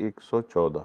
114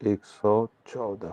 114।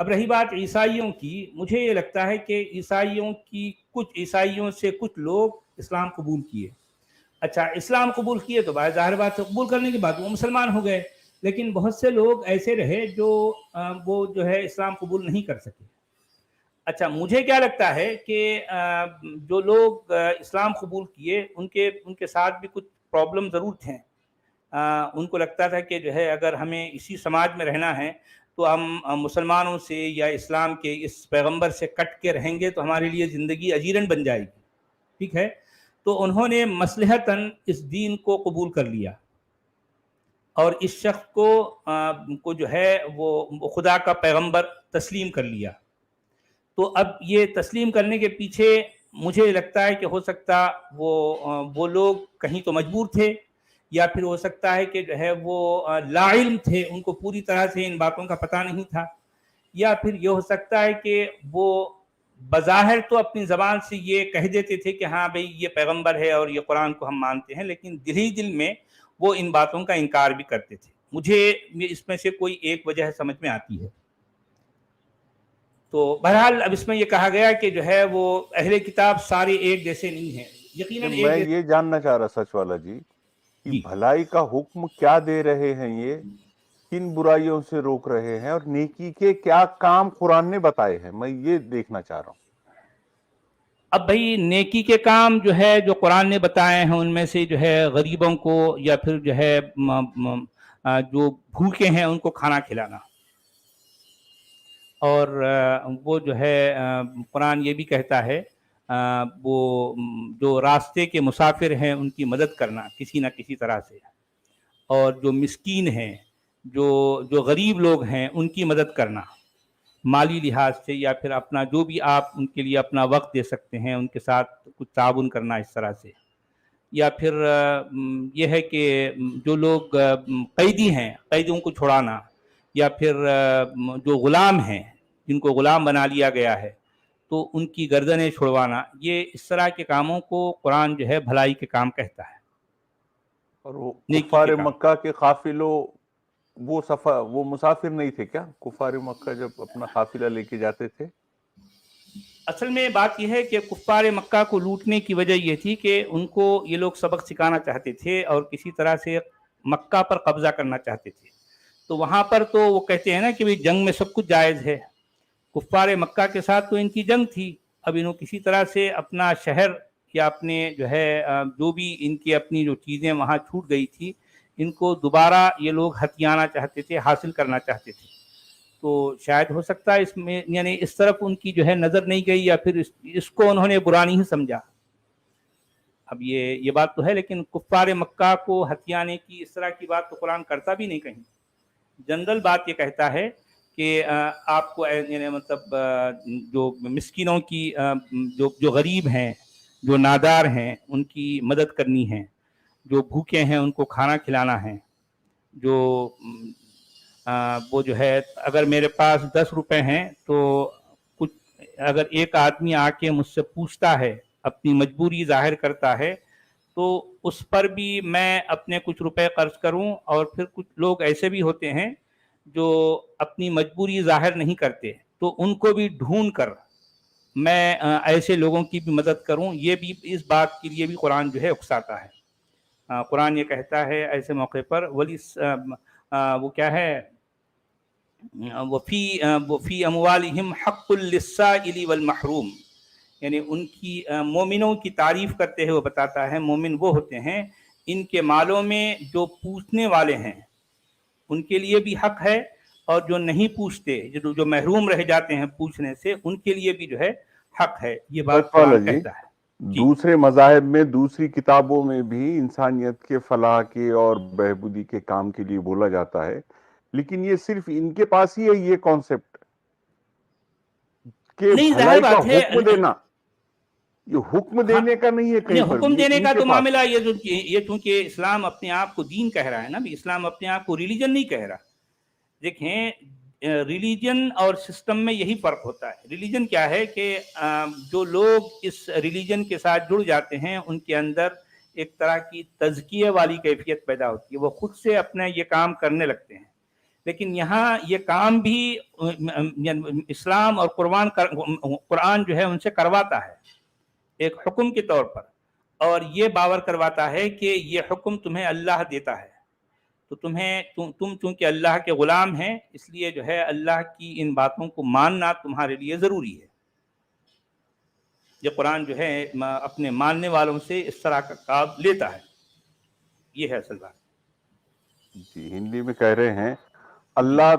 اب رہی بات عیسائیوں کی، مجھے یہ لگتا ہے کہ کچھ عیسائیوں سے کچھ لوگ اسلام قبول کیے. اچھا اسلام قبول کیے تو ظاہر بات ہے قبول کرنے کے بعد وہ مسلمان ہو گئے، لیکن بہت سے لوگ ایسے رہے جو وہ جو ہے اسلام قبول نہیں کر سکے. اچھا مجھے کیا لگتا ہے کہ جو لوگ اسلام قبول کیے ان کے ساتھ بھی کچھ پرابلم ضرور تھے. ان کو لگتا تھا کہ جو ہے اگر ہمیں اسی سماج میں رہنا ہے تو ہم مسلمانوں سے یا اسلام کے اس پیغمبر سے کٹ کے رہیں گے تو ہمارے لیے زندگی اجیرن بن جائے گی. ٹھیک ہے، تو انہوں نے مصلحتاً اس دین کو قبول کر لیا اور اس شخص کو جو ہے وہ خدا کا پیغمبر تسلیم کر لیا. تو اب یہ تسلیم کرنے کے پیچھے مجھے لگتا ہے کہ ہو سکتا وہ لوگ کہیں تو مجبور تھے، یا پھر ہو سکتا ہے کہ جو ہے وہ لا علم تھے، ان کو پوری طرح سے ان باتوں کا پتہ نہیں تھا، یا پھر یہ ہو سکتا ہے کہ وہ بظاہر تو اپنی زبان سے یہ کہہ دیتے تھے کہ ہاں بھئی یہ پیغمبر ہے اور یہ قرآن کو ہم مانتے ہیں، لیکن دل ہی دل میں وہ ان باتوں کا انکار بھی کرتے تھے. مجھے اس میں سے کوئی ایک وجہ سمجھ میں آتی ہے. تو بہرحال اب اس میں یہ کہا گیا کہ جو ہے وہ اہل کتاب سارے ایک جیسے نہیں ہیں، یقیناً ایک میں جیسے. یہ جاننا چاہ رہا سچ والا جی کہ جی بھلائی کا حکم کیا دے رہے ہیں، یہ کن برائیوں سے روک رہے ہیں، اور نیکی کے کیا کام قرآن نے بتائے ہیں، میں یہ دیکھنا چاہ رہا ہوں. اب بھائی نیکی کے کام جو ہے جو قرآن نے بتائے ہیں ان میں سے جو ہے غریبوں کو یا پھر جو ہے جو بھوکے ہیں ان کو کھانا کھلانا، اور وہ جو ہے قرآن یہ بھی کہتا ہے وہ جو راستے کے مسافر ہیں ان کی مدد کرنا کسی نہ کسی طرح سے، اور جو مسکین ہیں جو غریب لوگ ہیں ان کی مدد کرنا مالی لحاظ سے، یا پھر اپنا جو بھی آپ ان کے لیے اپنا وقت دے سکتے ہیں ان کے ساتھ کچھ تعاون کرنا اس طرح سے. یا پھر یہ ہے کہ جو لوگ قیدی ہیں قیدیوں کو چھڑانا، یا پھر جو غلام ہیں جن کو غلام بنا لیا گیا ہے تو ان کی گردنیں چھڑوانا، یہ اس طرح کے کاموں کو قرآن جو ہے بھلائی کے کام کہتا ہے، اور وہ نیکی کفار کے کام. مکہ کے قافلوں وہ مسافر نہیں تھے کیا؟ کفار مکہ جب اپنا قافلہ لے کے جاتے تھے. اصل میں بات یہ ہے کہ کفار مکہ کو لوٹنے کی وجہ یہ تھی کہ ان کو یہ لوگ سبق سکھانا چاہتے تھے اور کسی طرح سے مکہ پر قبضہ کرنا چاہتے تھے. تو وہاں پر تو وہ کہتے ہیں نا کہ جنگ میں سب کچھ جائز ہے. کفار مکہ کے ساتھ تو ان کی جنگ تھی، اب انہوں کسی طرح سے اپنا شہر یا اپنے جو ہے جو بھی ان کی اپنی جو چیزیں وہاں چھوٹ گئی تھی ان کو دوبارہ یہ لوگ ہتھیانا چاہتے تھے، حاصل کرنا چاہتے تھے. تو شاید ہو سکتا ہے اس میں یعنی اس طرف ان کی جو ہے نظر نہیں گئی، یا پھر اس کو انہوں نے برا نہیں سمجھا. اب یہ بات تو ہے، لیکن کفار مکہ کو ہتھیانے کی اس طرح کی بات تو قرآن کرتا بھی نہیں کہیں. جنرل بات یہ کہتا ہے کہ آپ کو یعنی مطلب جو مسکینوں کی جو غریب ہیں جو نادار ہیں ان کی مدد کرنی ہے، جو بھوکے ہیں ان کو کھانا کھلانا ہے، جو وہ جو ہے اگر میرے پاس 10 روپے ہیں تو کچھ اگر ایک آدمی آ کے مجھ سے پوچھتا ہے اپنی مجبوری ظاہر کرتا ہے تو اس پر بھی میں اپنے کچھ روپے خرچ کروں. اور پھر کچھ لوگ ایسے بھی ہوتے ہیں جو اپنی مجبوری ظاہر نہیں کرتے تو ان کو بھی ڈھونڈ کر میں ایسے لوگوں کی بھی مدد کروں. یہ بھی اس بات کے لیے بھی قرآن جو ہے اکساتا ہے. قرآن یہ کہتا ہے ایسے موقع پر وہ کیا ہے وفی اموالہم حق للسائل والمحروم، یعنی ان کی مومنوں کی تعریف کرتے ہوئے وہ بتاتا ہے مومن وہ ہوتے ہیں ان کے مالوں میں جو پوچھنے والے ہیں ان کے لیے بھی حق ہے، اور جو نہیں پوچھتے جو محروم رہ جاتے ہیں پوچھنے سے ان کے لیے بھی جو ہے حق ہے. یہ بات سچ والا قرآن جی، کہتا ہے. جی دوسرے مذاہب میں دوسری کتابوں میں بھی انسانیت کے فلاح کے اور بہبودی کے کام کے لیے بولا جاتا ہے، لیکن یہ صرف ان کے پاس ہی ہے یہ کانسیپٹ کہ نہیں ظاہر بھلائی کا بات ہے، حکم دینا. یہ حکم ہاں دینے کا نہیں ہے کہیں پر حکم بھی، یہ دینے ان کا کے تو پاس معاملہ ہے. یہ چونکہ اسلام اپنے آپ کو دین کہہ رہا ہے نا، اسلام اپنے آپ کو ریلیجن نہیں کہہ رہا. دیکھیں ریلیجن اور سسٹم میں یہی فرق ہوتا ہے. ریلیجن کیا ہے کہ جو لوگ اس ریلیجن کے ساتھ جڑ جاتے ہیں ان کے اندر ایک طرح کی تزکیہ والی کیفیت پیدا ہوتی ہے، وہ خود سے اپنا یہ کام کرنے لگتے ہیں. لیکن یہاں یہ کام بھی اسلام اور قرآن جو ہے ان سے کرواتا ہے ایک حکم کے طور پر، اور یہ باور کرواتا ہے کہ یہ حکم تمہیں اللہ دیتا ہے، تو تم چونکہ اللہ کے غلام ہیں، اس لیے جو ہے اللہ کی ان باتوں کو ماننا تمہارے لیے ضروری ہے۔ یہ قرآن جو ہے اپنے ماننے والوں سے اس طرح کا کام لیتا ہے، یہ ہے اصل بات۔ جی ہندی میں کہہ رہے ہیں، اللہ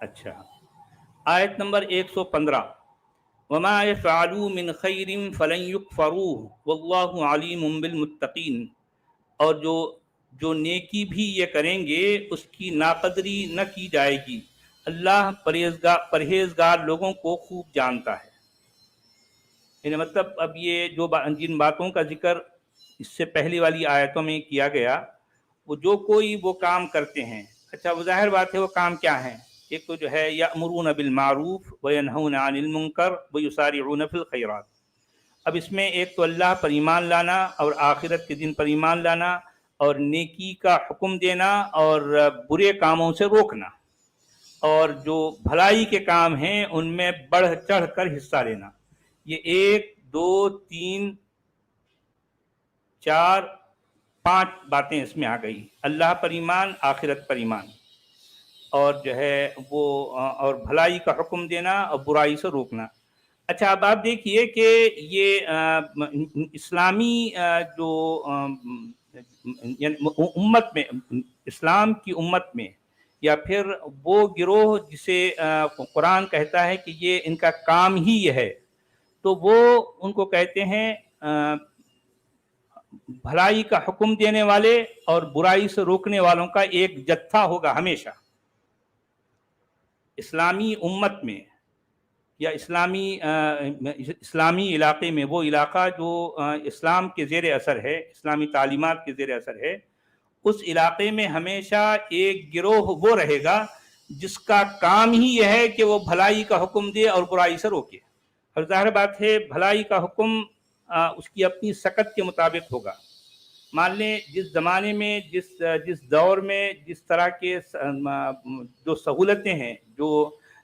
اچھا، آیت نمبر 115، وما يفعلوا من خیر فلن يكفروه واللہ علیم بالمتقین، اور جو نیکی بھی یہ کریں گے اس کی ناقدری نہ کی جائے گی، اللہ پرہیزگار لوگوں کو خوب جانتا ہے۔ یعنی مطلب اب یہ جن باتوں کا ذکر اس سے پہلی والی آیتوں میں کیا گیا، وہ جو کوئی وہ کام کرتے ہیں، اچھا وہ ظاہر بات ہے وہ کام کیا ہیں؟ ایک تو جو ہے یأمرون بالمعروف وینہون عن المنکر ویسارعون فی الخیرات۔ اب اس میں ایک تو اللہ پر ایمان لانا اور آخرت کے دن پر ایمان لانا اور نیکی کا حکم دینا اور برے کاموں سے روکنا، اور جو بھلائی کے کام ہیں ان میں بڑھ چڑھ کر حصہ لینا۔ یہ 1 2 3 4 5 باتیں اس میں آ گئی، اللہ پر ایمان، آخرت پر ایمان، اور جو ہے وہ اور بھلائی کا حکم دینا اور برائی سے روکنا۔ اچھا اب آپ دیکھیے کہ یہ اسلامی جو یعنی امت میں، اسلام کی امت میں، یا پھر وہ گروہ جسے قرآن کہتا ہے کہ یہ ان کا کام ہی یہ ہے، تو وہ ان کو کہتے ہیں بھلائی کا حکم دینے والے اور برائی سے روکنے والوں کا ایک جتھا ہوگا ہمیشہ اسلامی امت میں، یا اسلامی علاقے میں، وہ علاقہ جو اسلام کے زیر اثر ہے، اسلامی تعلیمات کے زیر اثر ہے، اس علاقے میں ہمیشہ ایک گروہ وہ رہے گا جس کا کام ہی یہ ہے کہ وہ بھلائی کا حکم دے اور برائی سے روکے۔ اور ظاہر بات ہے بھلائی کا حکم اس کی اپنی سکت کے مطابق ہوگا۔ مان لیں جس زمانے میں، جس دور میں جس طرح کے جو سہولتیں ہیں،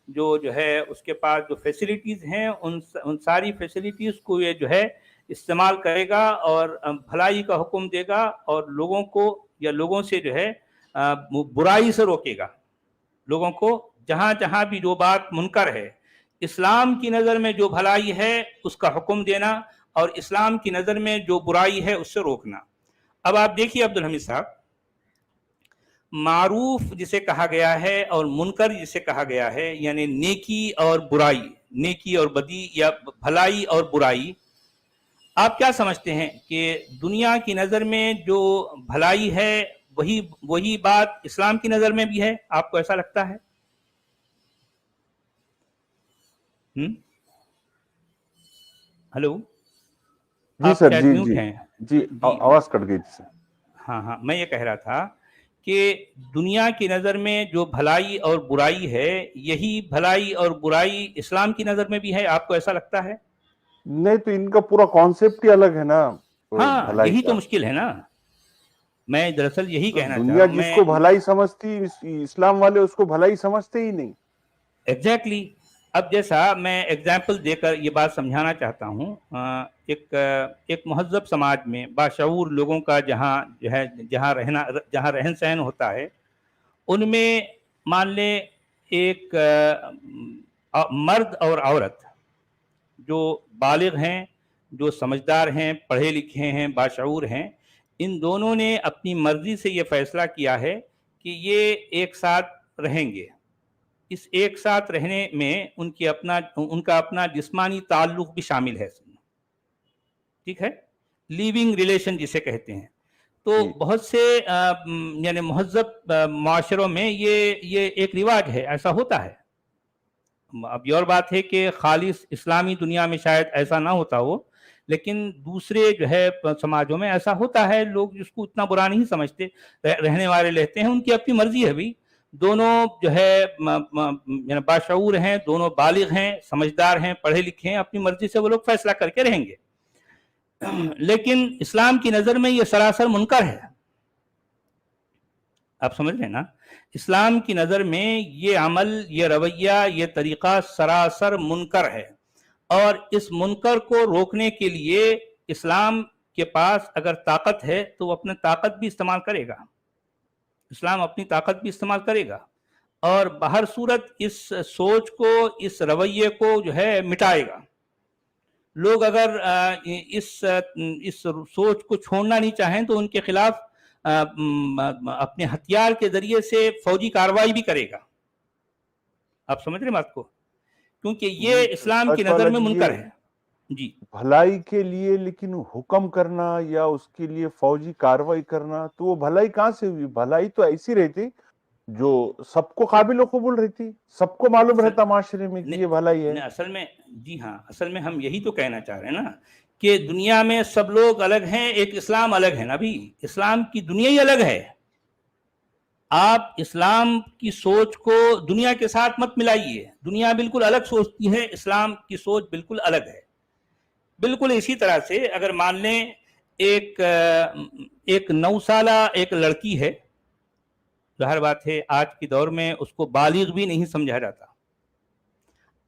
جو ہے اس کے پاس جو فیسلٹیز ہیں، ان ساری فیسلٹیز کو یہ جو ہے استعمال کرے گا اور بھلائی کا حکم دے گا اور لوگوں کو یا لوگوں سے جو ہے برائی سے روکے گا۔ لوگوں کو جہاں جہاں بھی جو بات منکر ہے، اسلام کی نظر میں جو بھلائی ہے اس کا حکم دینا اور اسلام کی نظر میں جو برائی ہے اس سے روکنا۔ اب آپ دیکھیے عبدالحمید صاحب، معروف جسے کہا گیا ہے اور منکر جسے کہا گیا ہے، یعنی نیکی اور برائی، نیکی اور بدی یا بھلائی اور برائی، آپ کیا سمجھتے ہیں کہ دنیا کی نظر میں جو بھلائی ہے وہی بات اسلام کی نظر میں بھی ہے؟ آپ کو ایسا لگتا ہے؟ ہلو جی سر، جی میوٹ جی ہیں؟ جی آواز کٹ گئی تھی۔ ہاں میں یہ کہہ رہا تھا کہ دنیا کی نظر میں جو بھلائی اور برائی ہے، یہی بھلائی اور برائی اسلام کی نظر میں بھی ہے؟ آپ کو ایسا لگتا ہے؟ نہیں تو ان کا پورا کانسیپٹ ہی الگ ہے نا۔ ہاں یہی تو مشکل ہے نا، میں دراصل یہی کہنا چاہ دنیا رہا ہوں۔ جس کو بھلائی سمجھتی، اسلام والے اس کو بھلائی سمجھتے ہی نہیں۔ ایگزیکٹلی۔ اب جیسا میں اگزامپل دے کر یہ بات سمجھانا چاہتا ہوں، ایک مہذب سماج میں باشعور لوگوں کا جہاں رہن سہن ہوتا ہے، ان میں مان لیں ایک مرد اور عورت جو بالغ ہیں، جو سمجھدار ہیں، پڑھے لکھے ہیں، باشعور ہیں، ان دونوں نے اپنی مرضی سے یہ فیصلہ کیا ہے کہ یہ ایک ساتھ رہیں گے۔ اس ایک ساتھ رہنے میں ان کا اپنا جسمانی تعلق بھی شامل ہے، ٹھیک ہے، لیونگ ریلیشن جسے کہتے ہیں۔ تو بہت سے یعنی مہذب معاشروں میں یہ ایک رواج ہے، ایسا ہوتا ہے۔ اب یہ اور بات ہے کہ خالص اسلامی دنیا میں شاید ایسا نہ ہوتا ہو، لیکن دوسرے جو ہے سماجوں میں ایسا ہوتا ہے۔ لوگ جس کو اتنا برا نہیں سمجھتے، رہنے والے لیتے ہیں، ان کی اپنی مرضی ہے بھی، دونوں جو ہے باشعور ہیں، دونوں بالغ ہیں، سمجھدار ہیں، پڑھے لکھے ہیں، اپنی مرضی سے وہ لوگ فیصلہ کر کے رہیں گے. لیکن اسلام کی نظر میں یہ سراسر منکر ہے. آپ سمجھ رہے ہیں نا؟ اسلام کی نظر میں یہ عمل، یہ رویہ، یہ طریقہ سراسر منکر ہے. اور اس منکر کو روکنے کے لیے اسلام کے پاس اگر طاقت ہے تو وہ اپنے طاقت بھی استعمال کرے گا. اسلام اپنی طاقت بھی استعمال کرے گا اور بہر صورت اس سوچ کو، اس رویے کو جو ہے مٹائے گا. لوگ اگر اس سوچ کو چھوڑنا نہیں چاہیں تو ان کے خلاف اپنے ہتھیار کے ذریعے سے فوجی کارروائی بھی کرے گا. آپ سمجھ رہے ہیں بات کو؟ کیونکہ یہ اسلام کی سچ نظر والا میں جی، منکر یہ ہے. جی بھلائی کے لیے لیکن حکم کرنا یا اس کے لیے فوجی کاروائی کرنا، تو وہ بھلائی کہاں سے ہوئی؟ بھلائی تو ایسی رہتی جو سب کو قابل و قبول رہتی، سب کو معلوم رہتا معاشرے میں کہ یہ بھلائی ہے. اصل میں جی ہاں، اصل میں ہم یہی تو کہنا چاہ رہے ہیں نا کہ دنیا میں سب لوگ الگ ہیں، ایک اسلام الگ ہے نا. بھی اسلام کی دنیا ہی الگ ہے. آپ اسلام کی سوچ کو دنیا کے ساتھ مت ملائیے. دنیا بالکل الگ سوچتی ہے، اسلام کی سوچ بالکل الگ ہے. بالکل اسی طرح سے اگر مان لیں ایک 9 سالہ ایک لڑکی ہے، ظاہر بات ہے آج کے دور میں اس کو بالغ بھی نہیں سمجھا جاتا،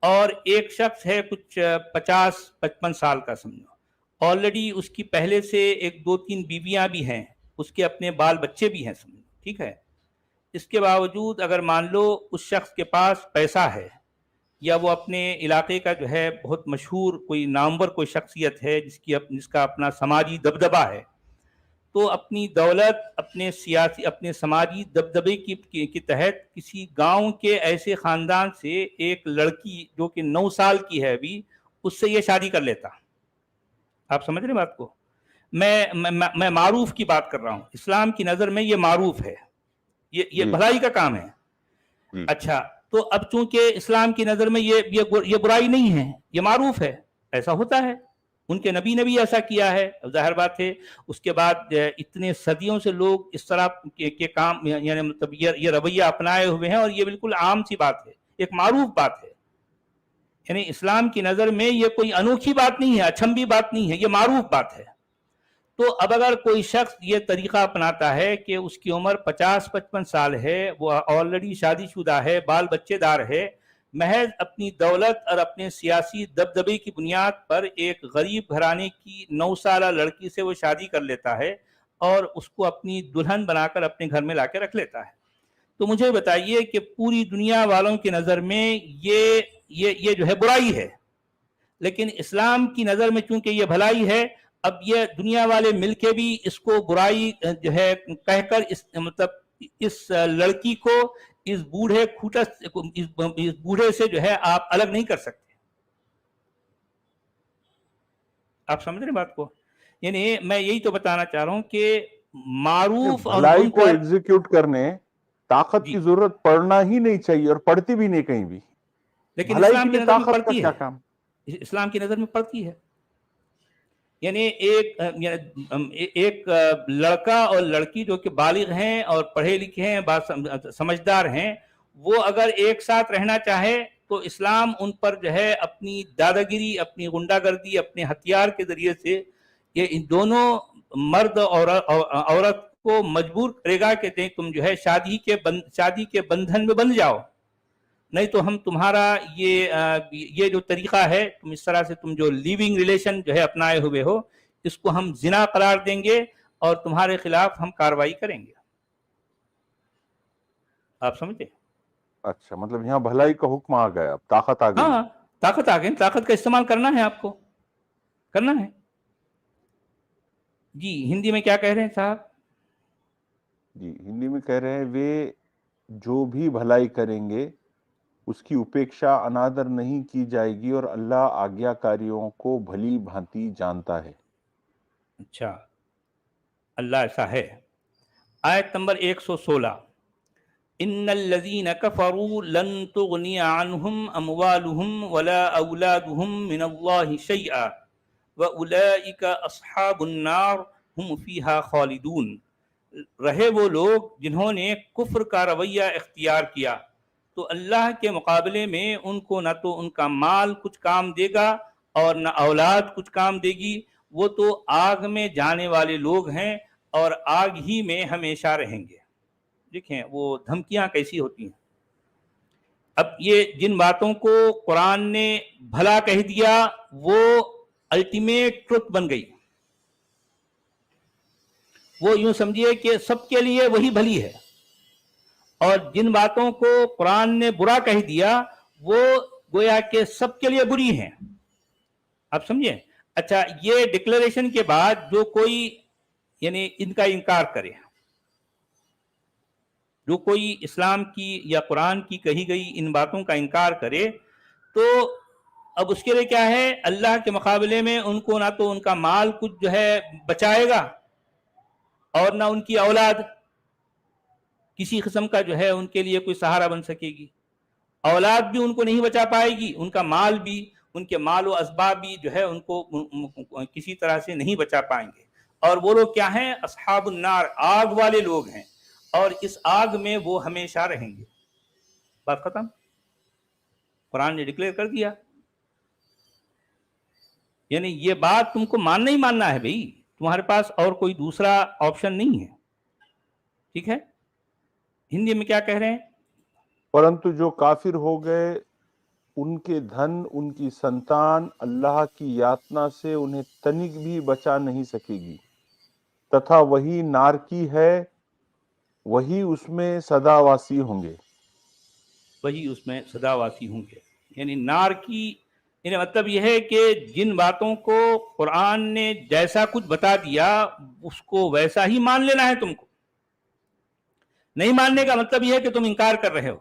اور ایک شخص ہے کچھ 50-55 سال کا سمجھو، آلریڈی اس کی پہلے سے 1-2-3 بیویاں بھی ہیں، اس کے اپنے بال بچے بھی ہیں سمجھو، ٹھیک ہے. اس کے باوجود اگر مان لو اس شخص کے پاس پیسہ ہے، یا وہ اپنے علاقے کا جو ہے بہت مشہور کوئی نامور کوئی شخصیت ہے جس کا اپنا سماجی دبدبہ ہے، تو اپنی دولت، اپنے سیاسی، اپنے سماجی دبدبے کی تحت کسی گاؤں کے ایسے خاندان سے ایک لڑکی جو کہ 9 سال کی ہے ابھی، اس سے یہ شادی کر لیتا. آپ سمجھ رہے ہیں بات کو؟ میں معروف کی بات کر رہا ہوں. اسلام کی نظر میں یہ معروف ہے، یہ بھلائی کا کام ہے. اچھا، تو اب چونکہ اسلام کی نظر میں یہ برائی نہیں ہے، یہ معروف ہے، ایسا ہوتا ہے. ان کے نبی نے بھی ایسا کیا ہے. ظاہر بات ہے اس کے بعد اتنے صدیوں سے لوگ اس طرح کے کام، یعنی مطلب یہ رویہ اپنائے ہوئے ہیں، اور یہ بالکل عام سی بات ہے، ایک معروف بات ہے. یعنی اسلام کی نظر میں یہ کوئی انوکھی بات نہیں ہے، اچھمبی بات نہیں ہے، یہ معروف بات ہے. تو اب اگر کوئی شخص یہ طریقہ اپناتا ہے کہ اس کی عمر 50-55 سال ہے، وہ آلریڈی شادی شدہ ہے، بال بچے دار ہے، محض اپنی دولت اور اپنے سیاسی دبدبے کی بنیاد پر ایک غریب گھرانے کی 9 سالہ لڑکی سے وہ شادی کر لیتا ہے اور اس کو اپنی دلہن بنا کر اپنے گھر میں لا کے رکھ لیتا ہے، تو مجھے بتائیے کہ پوری دنیا والوں کی نظر میں یہ جو ہے برائی ہے. لیکن اسلام کی نظر میں چونکہ یہ بھلائی ہے، اب یہ دنیا والے مل کے بھی اس کو برائی جو ہے کہہ کر اس لڑکی کو اس بوڑھے سے جو ہے آپ الگ نہیں کر سکتے. آپ سمجھ رہے ہیں بات کو؟ یعنی میں یہی تو بتانا چاہ رہا ہوں کہ معروف اور بھلائی کو منکر، ایگزیکیوٹ کرنے طاقت کی ضرورت پڑنا ہی نہیں چاہیے، اور پڑتی بھی نہیں کہیں بھی. لیکن بھلائی اسلام کے کی لیے نظر میں طاقت کا پڑتی کیا ہے، کام؟ اسلام کی نظر میں پڑتی ہے. یعنی ایک لڑکا اور لڑکی جو کہ بالغ ہیں اور پڑھے لکھے ہیں، سمجھدار ہیں، وہ اگر ایک ساتھ رہنا چاہے تو اسلام ان پر جو ہے اپنی دادا گیری، اپنی غنڈہ گردی، اپنے ہتھیار کے ذریعے سے یہ ان دونوں مرد اور عورت کو مجبور کرے گا کہ تم جو ہے شادی کے بندھن میں بندھ جاؤ، نہیں تو ہم تمہارا یہ جو طریقہ ہے، تم اس طرح سے تم جو لیونگ ریلیشن جو ہے اپنائے ہوئے ہو، اس کو ہم زنا قرار دیں گے اور تمہارے خلاف ہم کارروائی کریں گے. آپ سمجھے؟ اچھا، مطلب یہاں بھلائی کا حکم آ گیا، اب طاقت آ گئی. ہاں، طاقت آ گئی، طاقت کا استعمال کرنا ہے، آپ کو کرنا ہے. جی ہندی میں کیا کہہ رہے ہیں صاحب؟ جی ہندی میں کہہ رہے ہیں، وہ جو بھی بھلائی کریں گے اس کی اپیکشا انادر نہیں کی جائے گی، اور اللہ آگیا کاریوں کو بھلی بھانتی جانتا ہے. اچھا، اللہ ایسا ہے. آیت نمبر 116، ان الذين كفروا لن تغني عنهم اموالهم ولا اولادهم من الله شيئا واولئك اصحاب النار هم فيها خالدون. رہے وہ لوگ جنہوں نے کفر کا رویہ اختیار کیا تو اللہ کے مقابلے میں ان کو نہ تو ان کا مال کچھ کام دے گا اور نہ اولاد کچھ کام دے گی، وہ تو آگ میں جانے والے لوگ ہیں اور آگ ہی میں ہمیشہ رہیں گے۔ دیکھیں وہ دھمکیاں کیسی ہوتی ہیں۔ اب یہ جن باتوں کو قرآن نے بھلا کہہ دیا وہ الٹیمیٹ ٹروتھ بن گئی، وہ یوں سمجھیے کہ سب کے لیے وہی بھلی ہے، اور جن باتوں کو قرآن نے برا کہہ دیا وہ گویا کہ سب کے لیے بری ہیں۔ آپ سمجھیں؟ اچھا، یہ ڈکلیریشن کے بعد جو کوئی یعنی ان کا انکار کرے، جو کوئی اسلام کی یا قرآن کی کہی گئی ان باتوں کا انکار کرے، تو اب اس کے لیے کیا ہے؟ اللہ کے مقابلے میں ان کو نہ تو ان کا مال کچھ جو ہے بچائے گا اور نہ ان کی اولاد کسی قسم کا جو ہے ان کے لیے کوئی سہارا بن سکے گی۔ اولاد بھی ان کو نہیں بچا پائے گی، ان کا مال بھی، ان کے مال و اسباب بھی جو ہے ان کو کسی طرح سے نہیں بچا پائیں گے۔ اور وہ لوگ کیا ہیں؟ اصحاب النار، آگ والے لوگ ہیں، اور اس آگ میں وہ ہمیشہ رہیں گے۔ بات ختم، قرآن نے ڈکلیئر کر دیا۔ یعنی یہ بات تم کو ماننا ہی ماننا ہے بھائی، تمہارے پاس اور کوئی دوسرا آپشن نہیں ہے۔ ٹھیک ہے؟ ہندی میں کیا کہہ رہے ہیں؟ پرنتو جو کافر ہو گئے ان کے دھن، ان کی سنتان اللہ کی یاتنا سے انہیں تنک بھی بچا نہیں سکے گی، تتھا وہی نار کی ہے، وہی اس میں سدا واسی ہوں گے۔ وہی اس میں سدا واسی ہوں گے، یعنی نار کی، یعنی مطلب یہ ہے کہ جن باتوں کو قرآن نے جیسا کچھ بتا دیا اس کو ویسا ہی مان لینا ہے تم کو۔ نہیں ماننے کا مطلب یہ ہے کہ تم انکار کر رہے ہو،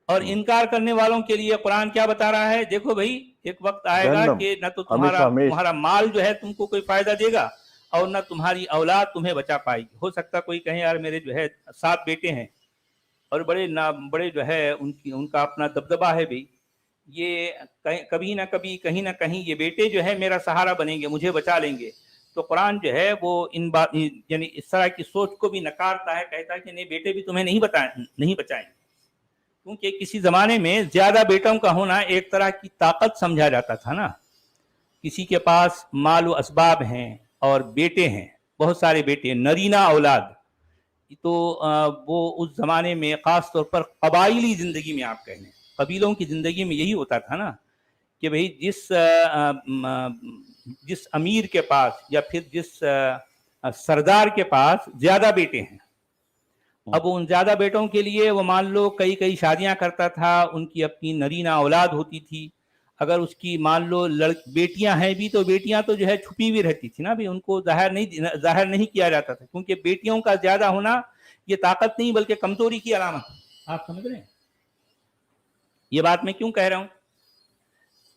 اور انکار کرنے والوں کے لیے قرآن کیا بتا رہا ہے؟ دیکھو بھائی، ایک وقت آئے گا جہنم، کہ نہ تو ہمیشہ تمہارا مال جو ہے تم کو کوئی فائدہ دے گا اور نہ تمہاری اولاد تمہیں بچا پائے گی۔ ہو سکتا کوئی کہیں یار میرے جو ہے 7 بیٹے ہیں اور بڑے جو ہے ان کا اپنا دبدبا ہے بھائی، یہ کبھی نہ کبھی کہیں نہ کہیں یہ بیٹے جو ہے میرا سہارا بنیں گے، مجھے بچا لیں گے۔ تو قرآن جو ہے وہ ان بات یعنی اس طرح کی سوچ کو بھی نکارتا ہے، کہتا ہے کہ نہیں، بیٹے بھی تمہیں نہیں بچائیں گے، کیونکہ کسی زمانے میں زیادہ بیٹوں کا ہونا ایک طرح کی طاقت سمجھا جاتا تھا نا۔ کسی کے پاس مال و اسباب ہیں اور بیٹے ہیں، بہت سارے بیٹے، نرینہ اولاد، تو وہ اس زمانے میں خاص طور پر قبائلی زندگی میں، آپ کہہ لیں قبیلوں کی زندگی میں یہی ہوتا تھا نا کہ بھئی جس امیر کے پاس یا پھر جس سردار کے پاس زیادہ بیٹے ہیں، اب ان زیادہ بیٹوں کے لیے وہ مان لو کئی شادیاں کرتا تھا، ان کی اپنی نرینہ اولاد ہوتی تھی۔ اگر اس کی مان لو بیٹیاں ہیں بھی تو بیٹیاں تو جو ہے چھپی ہوئی رہتی تھی نا بھی، ان کو ظاہر نہیں کیا جاتا تھا، کیونکہ بیٹیوں کا زیادہ ہونا یہ طاقت نہیں بلکہ کمزوری کی علامت ہے۔ آپ سمجھ رہے ہیں یہ بات میں کیوں کہہ رہا ہوں؟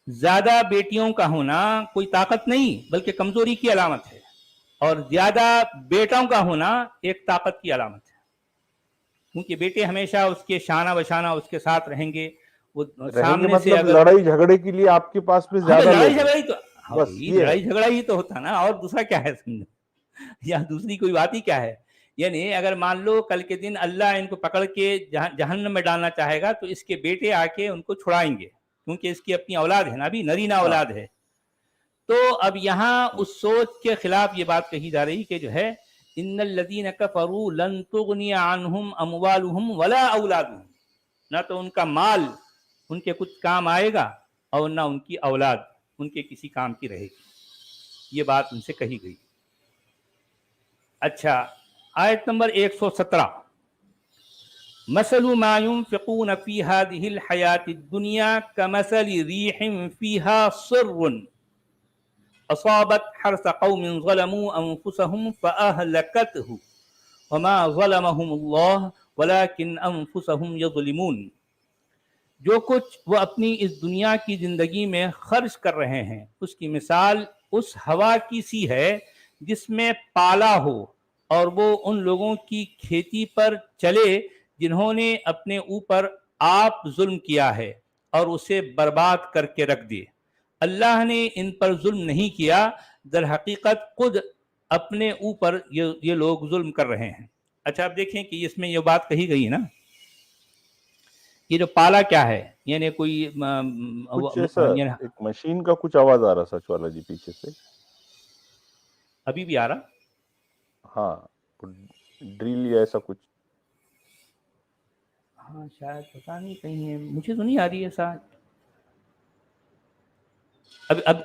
زیادہ بیٹیوں کا ہونا کوئی طاقت نہیں بلکہ کمزوری کی علامت ہے، اور زیادہ بیٹوں کا ہونا ایک طاقت کی علامت ہے، کیونکہ بیٹے ہمیشہ اس کے شانہ بشانہ اس کے ساتھ رہیں گے۔ وہ سامنے سے مطلب اگر لڑائی جھگڑے کے لیے آپ کے پاس میں زیادہ لڑائی لوگ ہیں۔ جھگڑا ہی تو بس یہ لڑائی جھگڑا ہی تو ہوتا نا، اور دوسرا کیا ہے سمجھو، یا دوسری کوئی بات ہی کیا ہے؟ یعنی اگر مان لو کل کے دن اللہ ان کو پکڑ کے جہنم میں ڈالنا چاہے گا تو اس کے بیٹے آ کے ان کو چھڑائیں گے، کیونکہ اس کی اپنی اولاد ہے نا، ابھی نرینہ اولاد ہے۔ تو اب یہاں اس سوچ کے خلاف یہ بات کہی جا رہی کہ جو ہے ان الذین کفروا لن تغنی عنہم اموالہم ولا اولادہم، نہ تو ان کا مال ان کے کچھ کام آئے گا اور نہ ان کی اولاد ان کے کسی کام کی رہے گی، یہ بات ان سے کہی گئی۔ اچھا، آیت نمبر 117، مثل ما ينفقون في هذه الحياة الدنيا كمثل ريح فيها صر أصابت حرث قوم ظلموا أنفسهم فأهلكته وما ظلمهم الله ولكن أنفسهم يظلمون۔ جو کچھ وہ اپنی اس دنیا کی زندگی میں خرچ کر رہے ہیں اس کی مثال اس ہوا کی سی ہے جس میں پالا ہو اور وہ ان لوگوں کی کھیتی پر چلے جنہوں نے اپنے اوپر آپ ظلم کیا ہے اور اسے برباد کر کے رکھ دیے۔ اللہ نے ان پر ظلم نہیں کیا، در حقیقت خود اپنے اوپر یہ لوگ ظلم کر رہے ہیں۔ اچھا اب دیکھیں کہ اس میں یہ بات کہی گئی نا، یہ جو پالا کیا ہے، یعنی کوئی کچھ ایسا یعنی ایک مشین کا کچھ آواز آ رہا سچ والا جی پیچھے سے. ابھی بھی آ رہا؟ ہاں ڈرل یا ایسا کچھ. ہاں شاید پتا نہیں کہیں ہے، مجھے تو نہیں آ رہی ہے ایسا.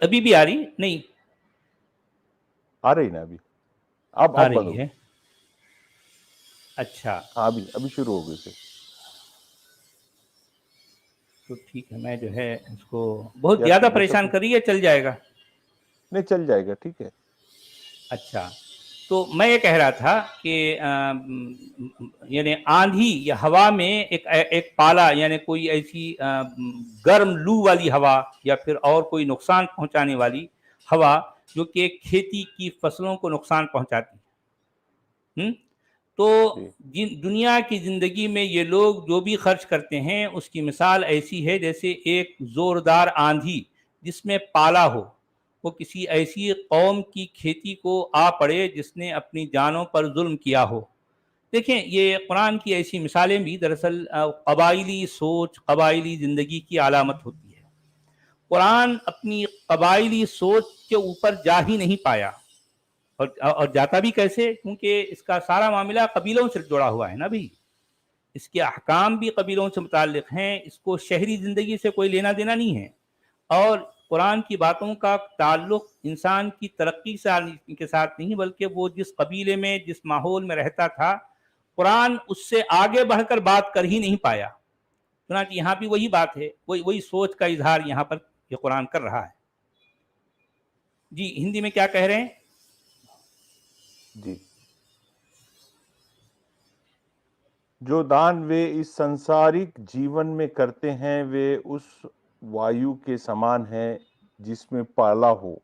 ابھی بھی آ رہی نہیں؟ آ رہی نا ابھی. اب آ بند رہی ہوگی. ہے. اچھا ہاں ابھی شروع ہو گئی پھر. تو ٹھیک ہے، میں جو ہے اس کو بہت یا زیادہ جیسا پریشان کچھ کر رہی ہے، چل جائے گا؟ نہیں چل جائے گا ٹھیک ہے. اچھا تو میں یہ کہہ رہا تھا کہ یعنی آندھی یا ہوا میں ایک پالا، یعنی کوئی ایسی گرم لو والی ہوا یا پھر اور کوئی نقصان پہنچانے والی ہوا جو کہ کھیتی کی فصلوں کو نقصان پہنچاتی ہے. تو دنیا کی زندگی میں یہ لوگ جو بھی خرچ کرتے ہیں اس کی مثال ایسی ہے جیسے ایک زوردار آندھی جس میں پالا ہو، وہ کسی ایسی قوم کی کھیتی کو آ پڑے جس نے اپنی جانوں پر ظلم کیا ہو. دیکھیں یہ قرآن کی ایسی مثالیں بھی دراصل قبائلی سوچ، قبائلی زندگی کی علامت ہوتی ہے. قرآن اپنی قبائلی سوچ کے اوپر جا ہی نہیں پایا، اور جاتا بھی کیسے، کیونکہ اس کا سارا معاملہ قبیلوں سے جڑا ہوا ہے نا بھائی. اس کے احکام بھی قبیلوں سے متعلق ہیں، اس کو شہری زندگی سے کوئی لینا دینا نہیں ہے. اور قرآن کی باتوں کا تعلق انسان کی ترقی کے ساتھ نہیں، بلکہ وہ جس قبیلے میں جس ماحول میں رہتا تھا قرآن اس سے آگے بڑھ کر بات کر ہی نہیں پایا. چنانچہ یہاں بھی وہی بات ہے، وہی سوچ کا اظہار یہاں پر یہ قرآن کر رہا ہے. جی ہندی میں کیا کہہ رہے ہیں؟ جی جو دان وے اس سنسارک جیون میں کرتے ہیں وے اس وایو کے سمان ہے جس میں پالا ہو،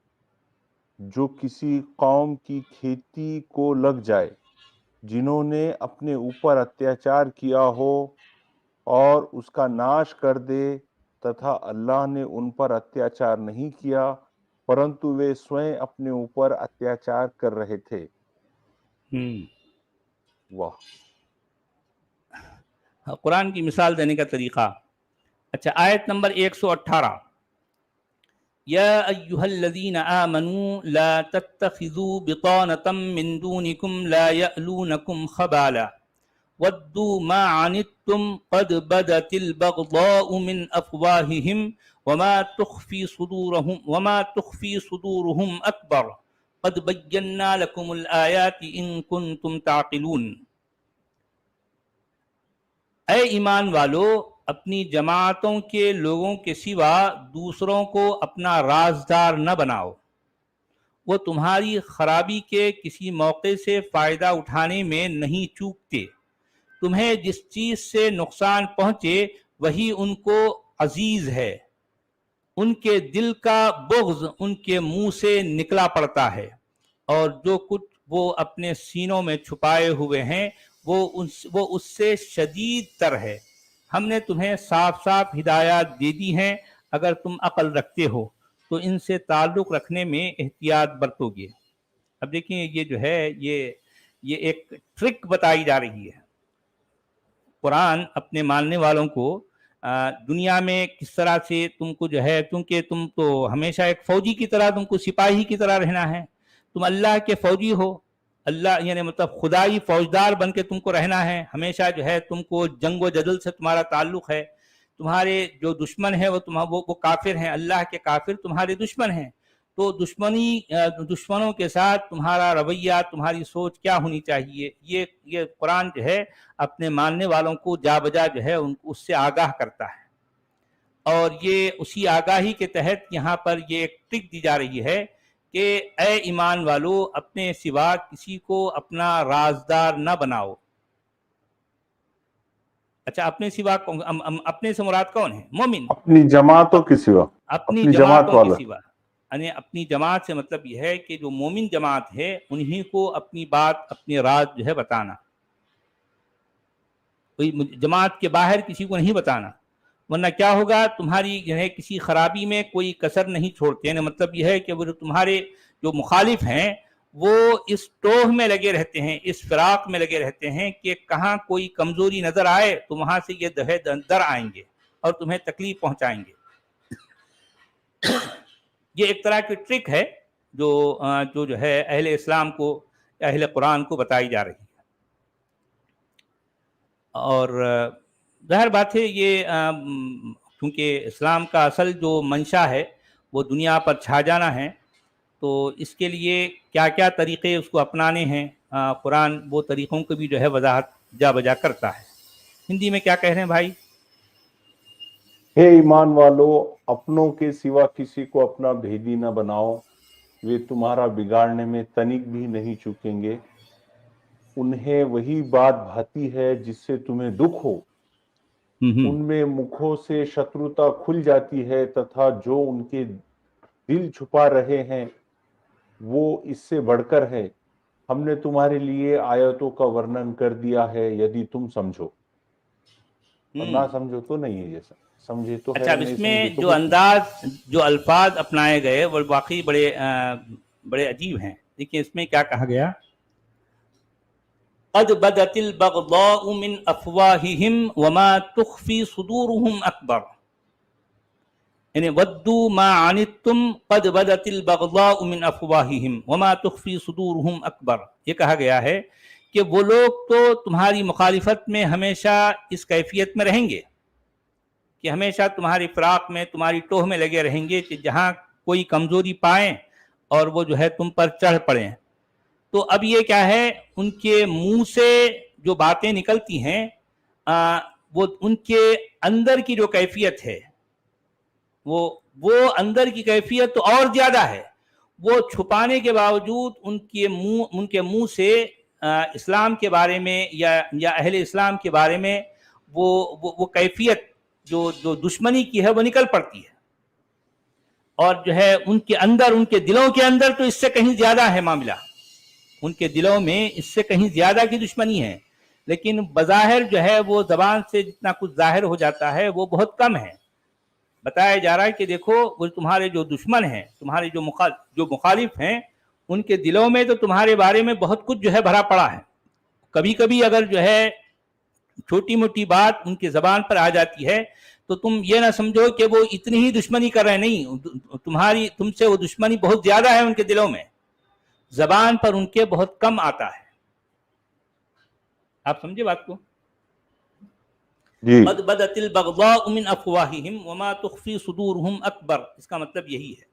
جو کسی قوم کی کھیتی کو لگ جائے، جنہوں نے اپنے اوپر اتیاچار کیا ہو اور اس کا ناش کر دے، تتھا اللہ نے ان پر اتیاچار نہیں کیا پرنتو وہ سوئیں اپنے اوپر اتیاچار کر رہے تھے. واہ. قرآن کی مثال دینے کا طریقہ. اچھا آیت نمبر 118، یا ایہا الذین آمنوا لا تتخذوا بطانة من دونکم لا یألونکم خبالا ودوا ما عنتم قد بدت البغضاء من افواہہم وما تخفی صدورہم اکبر قد بینا لکم الآیات ان کنتم تعقلون. اے ایمان والو، اپنی جماعتوں کے لوگوں کے سوا دوسروں کو اپنا رازدار نہ بناؤ، وہ تمہاری خرابی کے کسی موقع سے فائدہ اٹھانے میں نہیں چوکتے. تمہیں جس چیز سے نقصان پہنچے وہی ان کو عزیز ہے، ان کے دل کا بغض ان کے منہ سے نکلا پڑتا ہے، اور جو کچھ وہ اپنے سینوں میں چھپائے ہوئے ہیں وہ اس سے شدید تر ہے. ہم نے تمہیں صاف صاف ہدایات دے دی ہیں، اگر تم عقل رکھتے ہو تو ان سے تعلق رکھنے میں احتیاط برتو گے. اب دیکھیں یہ جو ہے یہ ایک ٹرک بتائی جا رہی ہے. قرآن اپنے ماننے والوں کو دنیا میں کس طرح سے تم کو جو ہے، کیونکہ تم تو ہمیشہ ایک فوجی کی طرح، تم کو سپاہی کی طرح رہنا ہے، تم اللہ کے فوجی ہو، اللہ یعنی مطلب خدائی فوجدار بن کے تم کو رہنا ہے. ہمیشہ جو ہے تم کو جنگ و جدل سے تمہارا تعلق ہے. تمہارے جو دشمن ہیں وہ کافر ہیں، اللہ کے کافر تمہارے دشمن ہیں. تو دشمنوں کے ساتھ تمہارا رویہ، تمہاری سوچ کیا ہونی چاہیے، یہ قرآن جو ہے اپنے ماننے والوں کو جا بجا جو ہے اس سے آگاہ کرتا ہے. اور یہ اسی آگاہی کے تحت یہاں پر یہ ایک ٹرک دی جا رہی ہے کہ اے ایمان والو، اپنے سوا کسی کو اپنا رازدار نہ بناؤ. اچھا اپنے سے مراد کون ہے؟ مومن. اپنی جماعتوں کے سوا، اپنی اپنی جماعت جماعتوں کے والا. سوا، یعنی اپنی جماعت سے مطلب یہ ہے کہ جو مومن جماعت ہے انہی کو اپنی بات، اپنی راز جو ہے بتانا. کوئی جماعت کے باہر کسی کو نہیں بتانا، ورنہ کیا ہوگا، تمہاری جو ہے کسی خرابی میں کوئی کسر نہیں چھوڑتے. یعنی مطلب یہ ہے کہ وہ تمہارے جو مخالف ہیں وہ اس ٹوہ میں لگے رہتے ہیں، اس فراق میں لگے رہتے ہیں کہ کہاں کوئی کمزوری نظر آئے تو وہاں سے یہ دہے در آئیں گے اور تمہیں تکلیف پہنچائیں گے۔ یہ ایک طرح کی ٹرک ہے جو ہے اہل اسلام کو، اہل قرآن کو بتائی جا رہی ہے۔ اور ظاہر بات ہے یہ کیونکہ اسلام کا اصل جو منشا ہے وہ دنیا پر چھا جانا ہے، تو اس کے لیے کیا کیا طریقے اس کو اپنانے ہیں، قرآن وہ طریقوں کو بھی جو ہے وضاحت جا بجا کرتا ہے۔ ہندی میں کیا کہہ رہے ہیں بھائی؟ ہے ایمان والو، اپنوں کے سوا کسی کو اپنا بھیدی نہ بناؤ، وہ تمہارا بگاڑنے میں تنک بھی نہیں چوکیں گے۔ انہیں وہی بات بھاتی ہے جس سے تمہیں دکھ ہو، ان میں مکھوں سے شتروتا کھل جاتی ہے، تتھا جو ان کے دل چھپا رہے ہیں وہ اس سے بڑھ کر ہے۔ ہم نے تمہارے لیے آیتوں کا ورنن کر دیا ہے یدی تم سمجھو، اور نہ سمجھو تو نہیں ہے، جیسا سمجھے تو ہے، اچھا، اب نہیں اس میں سمجھے تو جو کچھ انداز، جو الفاظ اپنائے گئے وہ واقعی بڑے عجیب ہیں۔ دیکھیں اس میں کیا کہا گیا، قد بدت البغضاء من افواہہم وما تخفی صدورہم اکبر، یعنی ودوا ما عنتم قد بدت البغضاء من افواہہم وما تخفی صدورہم اکبر۔ یہ کہا گیا ہے کہ وہ لوگ تو تمہاری مخالفت میں ہمیشہ اس کیفیت میں رہیں گے کہ ہمیشہ تمہاری فراق میں، تمہاری ٹوہ میں لگے رہیں گے کہ جہاں کوئی کمزوری پائیں اور وہ جو ہے تم پر چڑھ پڑیں۔ تو اب یہ کیا ہے، ان کے منہ سے جو باتیں نکلتی ہیں وہ ان کے اندر کی جو کیفیت ہے وہ اندر کی کیفیت تو اور زیادہ ہے، وہ چھپانے کے باوجود ان کے منہ سے اسلام کے بارے میں یا اہل اسلام کے بارے میں وہ کیفیت جو دشمنی کی ہے وہ نکل پڑتی ہے، اور جو ہے ان کے اندر، ان کے دلوں کے اندر تو اس سے کہیں زیادہ ہے معاملہ، ان کے دلوں میں اس سے کہیں زیادہ کی دشمنی ہے، لیکن بظاہر جو ہے وہ زبان سے جتنا کچھ ظاہر ہو جاتا ہے وہ بہت کم ہے۔ بتایا جا رہا ہے کہ دیکھو وہ تمہارے جو دشمن ہیں، تمہارے جو مخالف ہیں، ان کے دلوں میں تو تمہارے بارے میں بہت کچھ جو ہے بھرا پڑا ہے۔ کبھی کبھی اگر جو ہے چھوٹی موٹی بات ان کی زبان پر آ جاتی ہے تو تم یہ نہ سمجھو کہ وہ اتنی ہی دشمنی کر رہے، نہیں، تم سے وہ دشمنی بہت زیادہ ہے ان کے دلوں میں، زبان پر ان کے بہت کم آتا ہے۔ آپ سمجھے بات کو؟ قد بدت البغضاء من افواہہم وما تخفی صدورہم اکبر، اس کا مطلب یہی ہے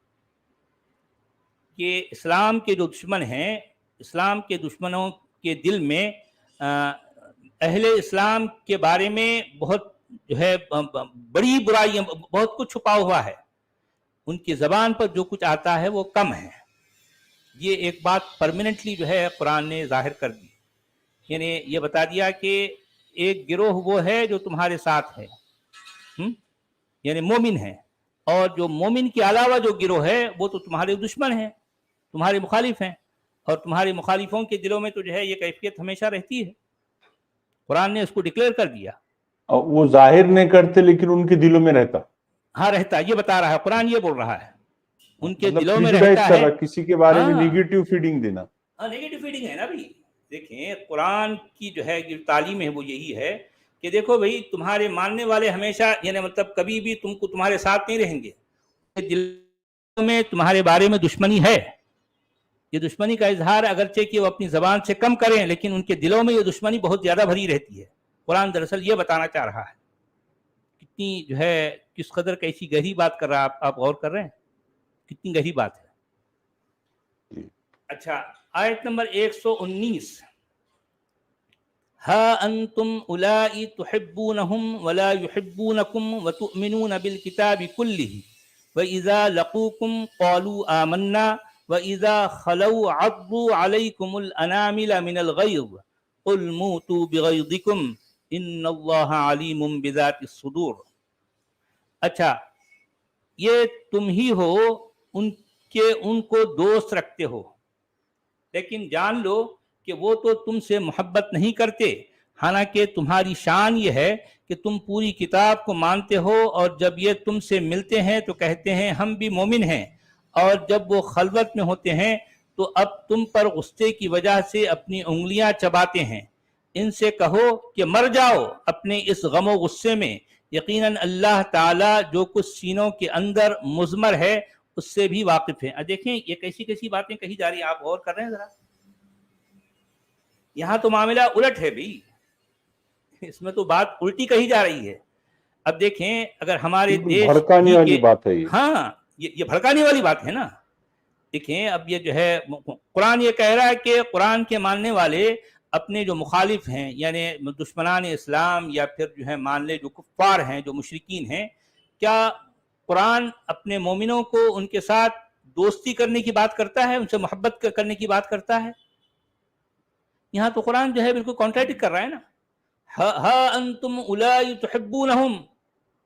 کہ اسلام کے جو دشمن ہیں، اسلام کے دشمنوں کے دل میں اہل اسلام کے بارے میں بہت جو ہے بڑی برائی، بہت کچھ چھپا ہوا ہے، ان کی زبان پر جو کچھ آتا ہے وہ کم ہے۔ یہ ایک بات پرماننٹلی جو ہے قرآن نے ظاہر کر دی، یعنی یہ بتا دیا کہ ایک گروہ وہ ہے جو تمہارے ساتھ ہے، یعنی مومن ہے، اور جو مومن کے علاوہ جو گروہ ہے وہ تو تمہارے دشمن ہیں، تمہارے مخالف ہیں، اور تمہارے مخالفوں کے دلوں میں تو جو ہے یہ کیفیت ہمیشہ رہتی ہے۔ قرآن نے اس کو ڈکلیئر کر دیا۔ وہ ظاہر نہیں کرتے لیکن ان کے دلوں میں رہتا، ہاں رہتا، یہ بتا رہا ہے قرآن، یہ بول رہا ہے ان کے مطلب دلوں میں پریجوڈائز رہتا کر ہے۔ رہا، کسی کے بارے میں نیگیٹو فیڈنگ دینا۔ نیگیٹو فیڈنگ ہے نا بھائی۔ دیکھیں قرآن کی جو ہے جو تعلیم ہے وہ یہی ہے کہ دیکھو بھائی، تمہارے ماننے والے ہمیشہ، یعنی مطلب کبھی بھی تم کو تمہارے ساتھ نہیں رہیں گے، دلوں میں تمہارے بارے میں دشمنی ہے۔ یہ دشمنی کا اظہار اگرچہ کہ وہ اپنی زبان سے کم کریں، لیکن ان کے دلوں میں یہ دشمنی بہت زیادہ بھری رہتی ہے۔ قرآن دراصل یہ بتانا چاہ رہا ہے، کتنی جو ہے کس قدر کیسی گہری بات کر رہا ہے، آپ غور کر رہے ہیں کتنی گہری بات ہے۔ اچھا، آیت نمبر 119، ہا انتم اولائی تحبونہم ولا یحبونکم وتؤمنون بالکتاب کلہ وَإِذَا لَقُوكُمْ قَالُوا آمَنَّا وَإِذَا خَلَوْا عَضُّوا عَلَيْكُمُ الْأَنَامِلَ مِنَ الْغَيْظِ قُلْ مُوتُوا بِغَيْظِكُمْ إِنَّ اللَّهَ عَلِيمٌ بِذَاتِ الصُّدُورِ۔ اچھا، یہ تم ہی ہو ان کو دوست رکھتے ہو، لیکن جان لو کہ وہ تو تم سے محبت نہیں کرتے، حالانکہ تمہاری شان یہ ہے کہ تم پوری کتاب کو مانتے ہو، اور جب یہ تم سے ملتے ہیں تو کہتے ہیں ہم بھی مومن ہیں، اور جب وہ خلوت میں ہوتے ہیں تو اب تم پر غصے کی وجہ سے اپنی انگلیاں چباتے ہیں. ان سے کہو کہ مر جاؤ اپنے اس غم و غصے میں، یقیناً اللہ تعالیٰ جو کچھ سینوں کے اندر مضمر ہے اس سے بھی واقف ہے. دیکھیں یہ کیسی کیسی باتیں کہی جا رہی ہیں، آپ غور کر رہے ہیں ذرا. یہاں تو معاملہ الٹ ہے بھی، اس میں تو بات الٹی کہی جا رہی ہے. اب دیکھیں اگر ہمارے بالکل دیش بھڑکانے ہی والی کے، بات ہے یہ. ہاں یہ بھڑکانے والی بات ہے نا. دیکھیں اب یہ جو ہے قرآن یہ کہہ رہا ہے کہ قرآن کے ماننے والے اپنے جو مخالف ہیں یعنی دشمنان اسلام یا پھر جو ہے مان لے جو کفار ہیں جو مشرکین ہیں، کیا قرآن اپنے مومنوں کو ان کے ساتھ دوستی کرنے کی بات کرتا ہے، ان سے محبت کرنے کی بات کرتا ہے؟ یہاں تو قرآن جو ہے بالکل کانٹریڈکٹ کر رہا ہے نا. ہا انتم اولائی تحبونہم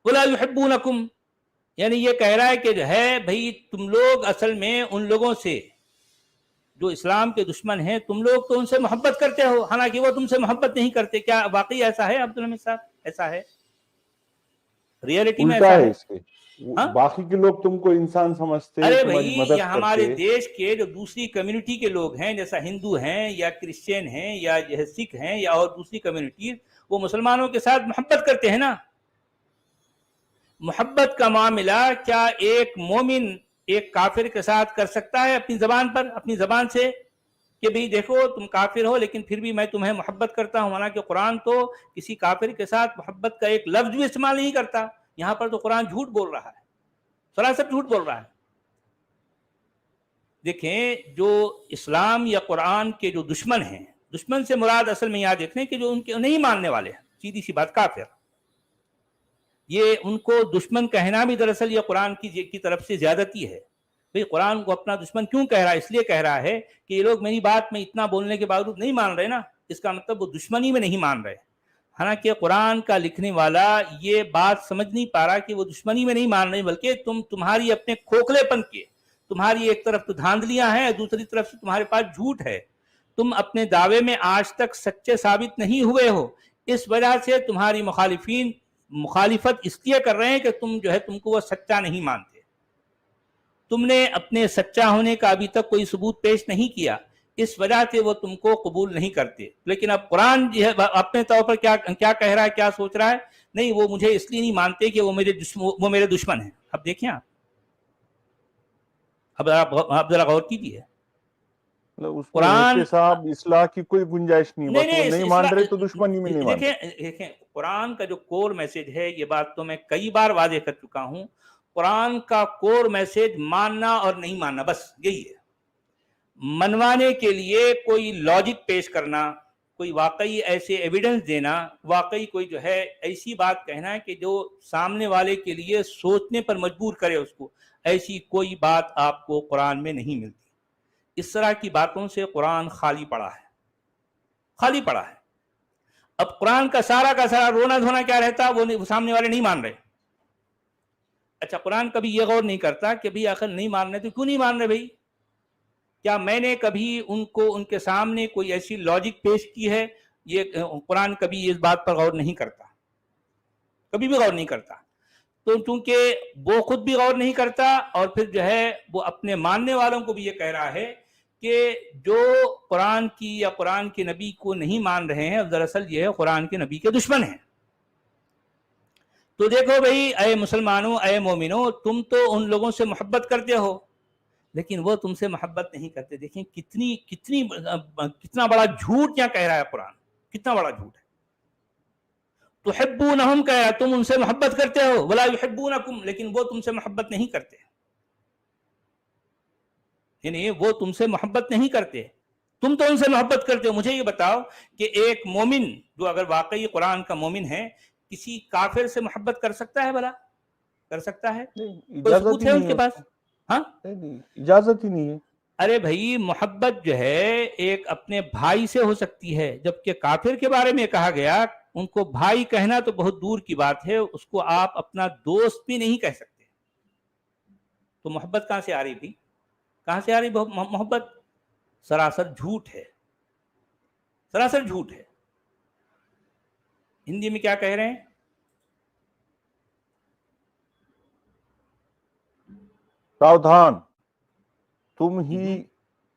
ولا یحبونکم، یعنی یہ کہہ رہا ہے کہ جو ہے بھئی تم لوگ اصل میں ان لوگوں سے جو اسلام کے دشمن ہیں تم لوگ تو ان سے محبت کرتے ہو، حالانکہ وہ تم سے محبت نہیں کرتے. کیا واقعی ایسا ہے عبدالحمید صاحب؟ ایسا ہے، ریئلٹی میں الٹا ایسا ہے ہے؟ اس کے. ہاں باقی کے لوگ تم کو انسان سمجھتے، ارے بھائی تمہاری یہ مدد ہمارے کرتے. دیش کے جو دوسری کمیونٹی کے لوگ ہیں جیسا ہندو ہیں یا کرسچین ہیں یا جو ہے سکھ ہیں یا اور دوسری کمیونٹیز، وہ مسلمانوں کے ساتھ محبت کرتے ہیں نا. محبت کا معاملہ کیا ایک مومن ایک کافر کے ساتھ کر سکتا ہے اپنی زبان پر، اپنی زبان سے کہ بھئی دیکھو تم کافر ہو لیکن پھر بھی میں تمہیں محبت کرتا ہوں؟ حالانکہ قرآن تو کسی کافر کے ساتھ محبت کا ایک لفظ بھی استعمال نہیں کرتا. یہاں پر تو قرآن جھوٹ بول رہا ہے، سراسر جھوٹ بول رہا ہے. دیکھیں جو اسلام یا قرآن کے جو دشمن ہیں، دشمن سے مراد اصل میں یاد رکھیں کہ جو ان کے نہیں ماننے والے ہیں، سیدھی سی بات کافر، یہ ان کو دشمن کہنا بھی دراصل یہ قرآن کی طرف سے زیادتی ہے. بھئی قرآن کو اپنا دشمن کیوں کہہ رہا ہے؟ اس لیے کہہ رہا ہے کہ یہ لوگ میری بات میں اتنا بولنے کے باوجود نہیں مان رہے نا، اس کا مطلب وہ دشمنی میں نہیں مان رہے. حالانکہ قرآن کا لکھنے والا یہ بات سمجھ نہیں پا رہا کہ وہ دشمنی میں نہیں مان رہے، بلکہ تمہاری اپنے کھوکھلے پن کے، تمہاری ایک طرف تو دھاندلیاں ہیں، دوسری طرف سے تمہارے پاس جھوٹ ہے. تم اپنے دعوے میں آج تک سچے ثابت نہیں ہوئے ہو، اس وجہ سے تمہاری مخالفین مخالفت اس لیے کر رہے ہیں کہ تم جو ہے تم کو وہ سچا نہیں مانتے. تم نے اپنے سچا ہونے کا ابھی تک کوئی ثبوت پیش نہیں کیا، اس وجہ سے وہ تم کو قبول نہیں کرتے. لیکن اب قرآن جو ہے اپنے طور پر کیا کہہ رہا ہے، کیا سوچ رہا ہے؟ نہیں وہ مجھے اس لیے نہیں مانتے کہ وہ میرے دشمن ہیں. اب دیکھیں اب ذرا غور کیجیے. اس میں قرآن احتساب اصلاح کی کوئی گنجائش نہیں، بس وہ نہیں مان رہے تو دشمنی میں نہیں مان رہے. دیکھیں قرآن کا جو کور میسج ہے، یہ بات تو میں کئی بار واضح کر چکا ہوں، قرآن کا کور میسج ماننا اور نہیں ماننا، بس یہی ہے. منوانے کے لیے کوئی لاجک پیش کرنا، کوئی واقعی ایسے ایویڈنس دینا، واقعی کوئی جو ہے ایسی بات کہنا کہ جو سامنے والے کے لیے سوچنے پر مجبور کرے اس کو، ایسی کوئی بات آپ کو قرآن میں نہیں ملتی. اس طرح کی باتوں سے قرآن خالی پڑا ہے، خالی پڑا ہے. اب قرآن کا سارا رونا دھونا کیا رہتا، وہ سامنے والے نہیں مان رہے. اچھا قرآن کبھی یہ غور نہیں کرتا کہ بھئی آخر نہیں مان رہے تو کیوں نہیں مان رہے بھئی؟ کیا میں نے کبھی ان کے سامنے کوئی ایسی لاجک پیش کی ہے؟ یہ قرآن کبھی اس بات پر غور نہیں کرتا، کبھی بھی غور نہیں کرتا. تو چونکہ وہ خود بھی غور نہیں کرتا اور پھر جو ہے وہ اپنے ماننے والوں کو بھی یہ کہہ رہا ہے کہ جو قرآن کی یا قرآن کے نبی کو نہیں مان رہے ہیں دراصل یہ ہے قرآن کے نبی کے دشمن ہیں. تو دیکھو بھئی اے مسلمانوں، اے مومنوں، تم تو ان لوگوں سے محبت کرتے ہو لیکن وہ تم سے محبت نہیں کرتے. دیکھیں کتنا بڑا جھوٹ کیا کہہ رہا ہے قرآن، کتنا بڑا جھوٹ ہے. تحبونہم کہہ رہا ہے، تم ان سے محبت کرتے ہو، ولا یحبونکم، لیکن وہ تم سے محبت نہیں کرتے. یعنی وہ تم سے محبت نہیں کرتے، تم تو ان سے محبت کرتے ہو. مجھے یہ بتاؤ کہ ایک مومن جو اگر واقعی قرآن کا مومن ہے کسی کافر سے محبت کر سکتا ہے؟ بھلا کر سکتا ہے؟ کوئی اجازت ثبوت ہی ہے ان نہیں ہے کے اس پاس؟ کو. ہاں اجازت ہی نہیں ہے. ارے بھائی محبت جو ہے ایک اپنے بھائی سے ہو سکتی ہے، جبکہ کافر کے بارے میں کہا گیا ان کو بھائی کہنا تو بہت دور کی بات ہے، اس کو آپ اپنا دوست بھی نہیں کہہ سکتے. تو محبت کہاں سے آ رہی تھی؟ کہاں سے آ رہی محبت؟ سراسر جھوٹ ہے، سراسر جھوٹ ہے. ہندی میں کیا کہہ رہے ہیں؟ ساودھان، تم ہی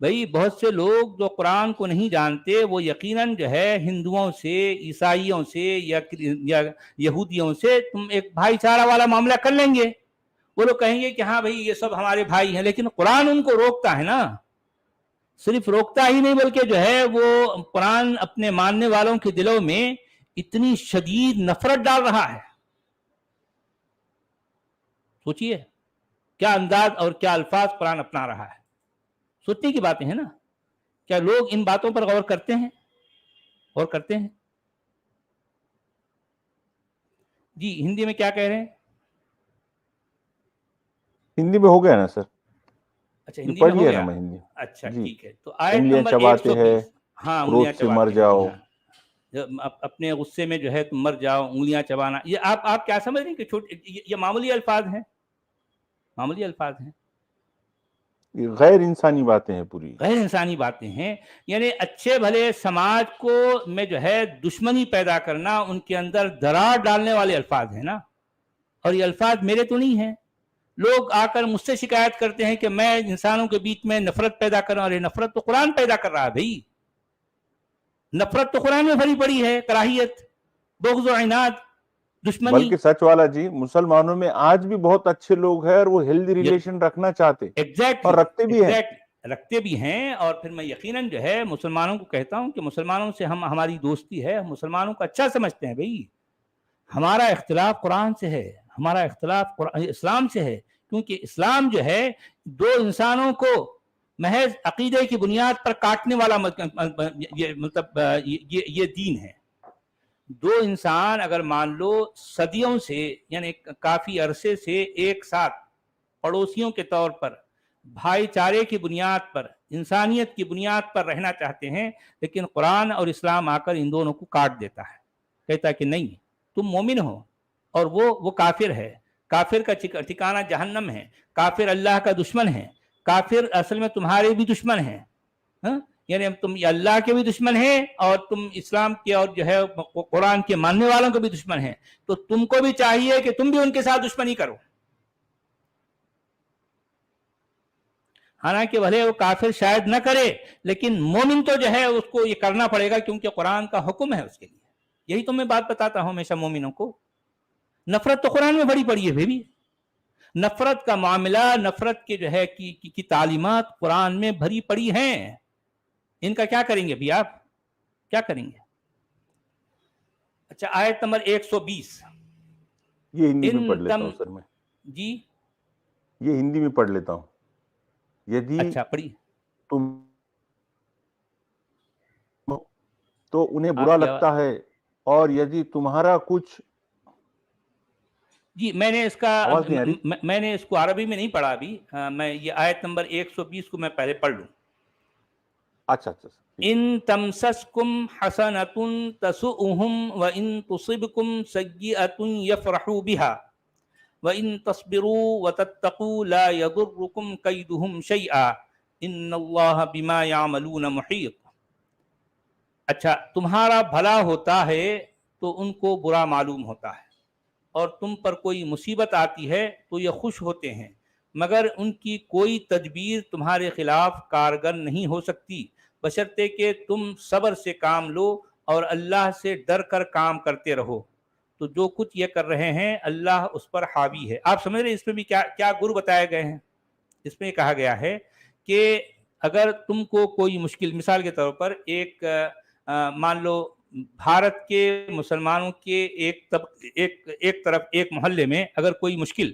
بھائی بہت سے لوگ جو قرآن کو نہیں جانتے وہ یقیناً جو ہے ہندوؤں سے، عیسائیوں سے یا یہودیوں سے تم ایک بھائی چارہ والا معاملہ کر لیں گے. وہ لوگ کہیں گے کہ ہاں بھائی یہ سب ہمارے بھائی ہیں، لیکن قرآن ان کو روکتا ہے نا. صرف روکتا ہی نہیں بلکہ جو ہے وہ قرآن اپنے ماننے والوں کے دلوں میں اتنی شدید نفرت ڈال رہا ہے. سوچئے کیا انداز اور کیا الفاظ قرآن اپنا رہا ہے. سوچنے کی باتیں ہیں نا. کیا لوگ ان باتوں پر غور کرتے ہیں؟ غور کرتے ہیں؟ جی ہندی میں کیا کہہ رہے ہیں؟ ہندی میں ہو گیا نا سر، اچھا ہندی میں پڑھ ہو لیا گیا. نا میں ہندی. اچھا جی، ٹھیک ہے. تو آیت انگلیاں نمبر چباتے 120. ہیں، ہاں انگلیاں کروھ سے مر چباتے جاؤ. ہیں. اپنے غصے میں جو ہے تم مر جاؤ، انگلیاں چبانا. یہ آپ کیا سمجھ رہے ہیں کہ یہ معمولی الفاظ ہیں؟ معمولی الفاظ ہیں؟ یہ غیر انسانی باتیں ہیں پوری. غیر انسانی باتیں ہیں. یعنی اچھے بھلے سماج کو میں جو ہے دشمنی پیدا کرنا، ان کے اندر درار ڈالنے والے الفاظ ہیں نا. اور یہ الفاظ میرے تو نہیں ہیں. لوگ آ کر مجھ سے شکایت کرتے ہیں کہ میں انسانوں کے بیچ میں نفرت پیدا کر رہا ہوں. اور یہ نفرت تو قرآن پیدا کر رہا ہے بھائی. نفرت تو قرآن میں بھری پڑی ہے. کراہیت، بغض و عناد، دشمنی. بلکہ سچ والا جی، مسلمانوں میں آج بھی بہت اچھے لوگ ہیں اور وہ ہیلدی ریلیشن رکھنا چاہتے اور رکھتے بھی ہیں. رکھتے بھی ہیں. اور پھر میں یقیناً جو ہے مسلمانوں کو کہتا ہوں کہ مسلمانوں سے ہماری دوستی ہے. ہم مسلمانوں کو اچھا سمجھتے ہیں بھائی. ہمارا اختلاف قرآن سے ہے، ہمارا اختلاف اسلام سے ہے. کیونکہ اسلام جو ہے دو انسانوں کو محض عقیدے کی بنیاد پر کاٹنے والا مطلب یہ دین ہے. دو انسان اگر مان لو صدیوں سے یعنی کافی عرصے سے ایک ساتھ پڑوسیوں کے طور پر بھائی چارے کی بنیاد پر، انسانیت کی بنیاد پر رہنا چاہتے ہیں، لیکن قرآن اور اسلام آ کر ان دونوں کو کاٹ دیتا ہے. کہتا ہے کہ نہیں تم مومن ہو اور وہ کافر ہے. کافر کا ٹھکانہ جہنم ہے. کافر اللہ کا دشمن ہے. کافر اصل میں تمہارے بھی دشمن ہیں. یعنی تم اللہ کے بھی دشمن ہیں اور تم اسلام کے اور جو ہے قرآن کے ماننے والوں کے بھی دشمن ہیں. تو تم کو بھی چاہیے کہ تم بھی ان کے ساتھ دشمنی کرو. حالانکہ بھلے وہ کافر شاید نہ کرے، لیکن مومن تو جو ہے اس کو یہ کرنا پڑے گا کیونکہ قرآن کا حکم ہے اس کے لیے. یہی تو میں بات بتاتا ہوں ہمیشہ مومنوں کو. نفرت تو قرآن میں بڑی پڑی ہے بھائی. نفرت کا معاملہ، نفرت کے جو ہے کی تعلیمات قرآن میں بھری پڑی ہیں. ان کا کیا کریں گے بھی آپ؟ کیا کریں گے؟ اچھا آیت نمبر 120. یہ ہندی میں پڑھ لیتا ہوں سر میں. جی یہ ہندی میں پڑھ لیتا ہوں. یدی اچھا پڑھی. تم تو انہیں برا لگتا ہے اور یدی تمہارا کچھ. جی میں نے اس کا آواز نہیں آ رہی. میں نے اس کو عربی میں نہیں پڑھا ابھی. میں یہ آیت نمبر 120 کو میں پہلے پڑھ لوں. اچھا. ان تمسسکم حسنۃ تسؤہم وان تصبکم سیئۃ یفرحوا بها وان تصبروا وتتقوا لا یضرکم کیدہم شیئا ان اللہ بما یعملون محیط. اچھا تمہارا بھلا ہوتا ہے تو ان کو برا معلوم ہوتا ہے، اور تم پر کوئی مصیبت آتی ہے تو یہ خوش ہوتے ہیں، مگر ان کی کوئی تدبیر تمہارے خلاف کارگر نہیں ہو سکتی بشرطے کہ تم صبر سے کام لو اور اللہ سے ڈر کر کام کرتے رہو. تو جو کچھ یہ کر رہے ہیں اللہ اس پر حاوی ہے. آپ سمجھ رہے ہیں اس میں بھی کیا گر بتائے گئے ہیں؟ اس میں کہا گیا ہے کہ اگر تم کو کوئی مشکل، مثال کے طور پر ایک مان لو بھارت کے مسلمانوں کے ایک طرف ایک محلے میں اگر کوئی مشکل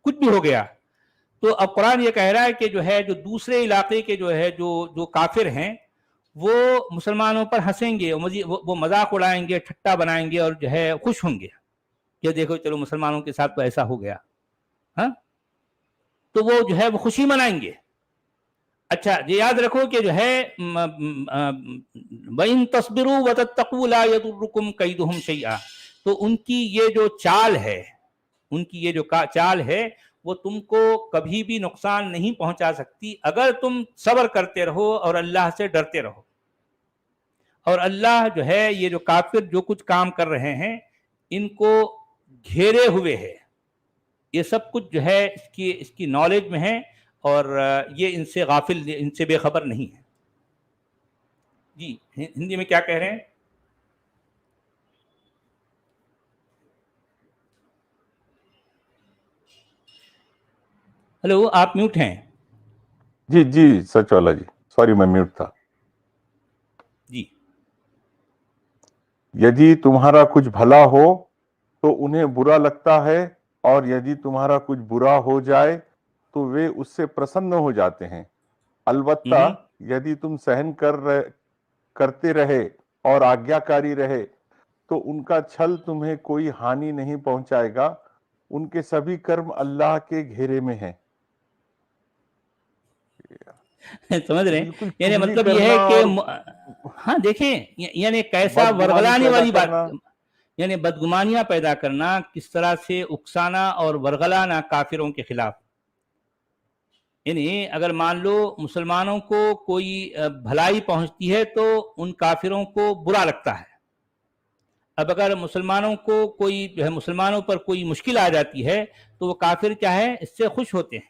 کچھ بھی ہو گیا، تو اب قرآن یہ کہہ رہا ہے کہ جو ہے جو دوسرے علاقے کے جو ہے جو کافر ہیں وہ مسلمانوں پر ہنسیں گے، وہ مذاق اڑائیں گے، ٹھٹا بنائیں گے اور جو ہے خوش ہوں گے کہ دیکھو چلو مسلمانوں کے ساتھ تو ایسا ہو گیا. ہاں تو وہ جو ہے وہ خوشی منائیں گے. اچھا یہ یاد رکھو کہ جو ہے وَإِن تَصْبِرُوا وَتَتَّقُوا لَا يَضُرُّكُمْ كَيْدُهُمْ شَيْئًا. تو ان کی یہ جو چال ہے وہ تم کو کبھی بھی نقصان نہیں پہنچا سکتی اگر تم صبر کرتے رہو اور اللہ سے ڈرتے رہو. اور اللہ جو ہے یہ جو کافر جو کچھ کام کر رہے ہیں ان کو گھیرے ہوئے ہے. یہ سب کچھ جو ہے اس کی نالج میں ہے. اور یہ ان سے غافل، ان سے بے خبر نہیں ہے. جی ہندی میں کیا کہہ رہے ہیں؟ ہلو آپ میوٹ ہیں. جی جی سچ والا جی، سوری میں میوٹ تھا. جی یدی تمہارا کچھ بھلا ہو تو انہیں برا لگتا ہے، اور یدی تمہارا کچھ برا ہو جائے تو وہ اس سے پرسن ہو جاتے ہیں. البتہ یدی تم سہن کرتے رہے اور آگیاکاری رہے تو ان کا چھل تمہیں کوئی ہانی نہیں پہنچائے گا. ان کے سبھی کرم اللہ کے گھیرے میں ہیں. سمجھ رہے ہیں؟ بالکل یعنی چغلی مطلب یہ ہے کرنا کہ اور ہاں دیکھیں، یعنی کیسا بدگمانی ورغلانے پیدا والی بات، کرنا. یعنی بدگمانیاں پیدا کرنا، کس طرح سے اکسانا اور ورغلانا کافروں کے خلاف. یعنی اگر مان لو مسلمانوں کو کوئی بھلائی پہنچتی ہے تو ان کافروں کو برا لگتا ہے. اب اگر مسلمانوں کو کوئی جو ہے، مسلمانوں پر کوئی مشکل آ جاتی ہے تو وہ کافر کیا ہے، اس سے خوش ہوتے ہیں.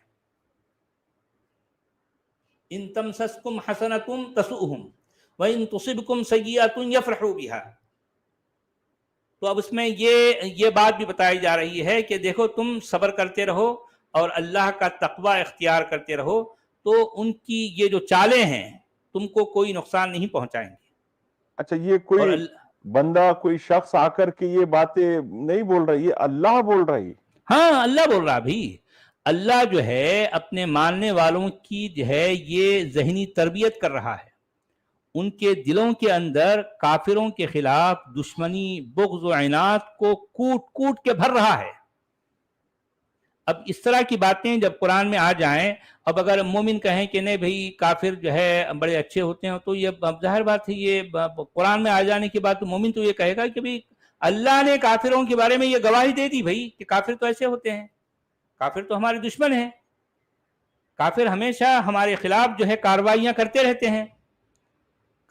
ان تمسسکم حسنۃ تسؤہم وان تصبکم سیئۃ یفرحوا بها. تو اب اس میں یہ بات بھی بتائی جا رہی ہے کہ دیکھو تم صبر کرتے رہو اور اللہ کا تقوی اختیار کرتے رہو تو ان کی یہ جو چالیں ہیں تم کو کوئی نقصان نہیں پہنچائیں گے. اچھا یہ کوئی بندہ، کوئی شخص آ کر کے یہ باتیں نہیں بول رہا، یہ اللہ بول رہا ہے. ہاں اللہ بول رہا بھی. اللہ جو ہے اپنے ماننے والوں کی جو ہے یہ ذہنی تربیت کر رہا ہے. ان کے دلوں کے اندر کافروں کے خلاف دشمنی، بغض و عناد کو کوٹ کوٹ کے بھر رہا ہے. اب اس طرح کی باتیں جب قرآن میں آ جائیں، اب اگر مومن کہیں کہ نہیں بھئی کافر جو ہے بڑے اچھے ہوتے ہیں، تو یہ ظاہر بات ہے، یہ قرآن میں آ جانے کے بعد تو مومن تو یہ کہے گا کہ بھئی اللہ نے کافروں کے بارے میں یہ گواہی دے دی بھئی کہ کافر تو ایسے ہوتے ہیں، کافر تو ہمارے دشمن ہیں، کافر ہمیشہ ہمارے خلاف جو ہے کارروائیاں کرتے رہتے ہیں.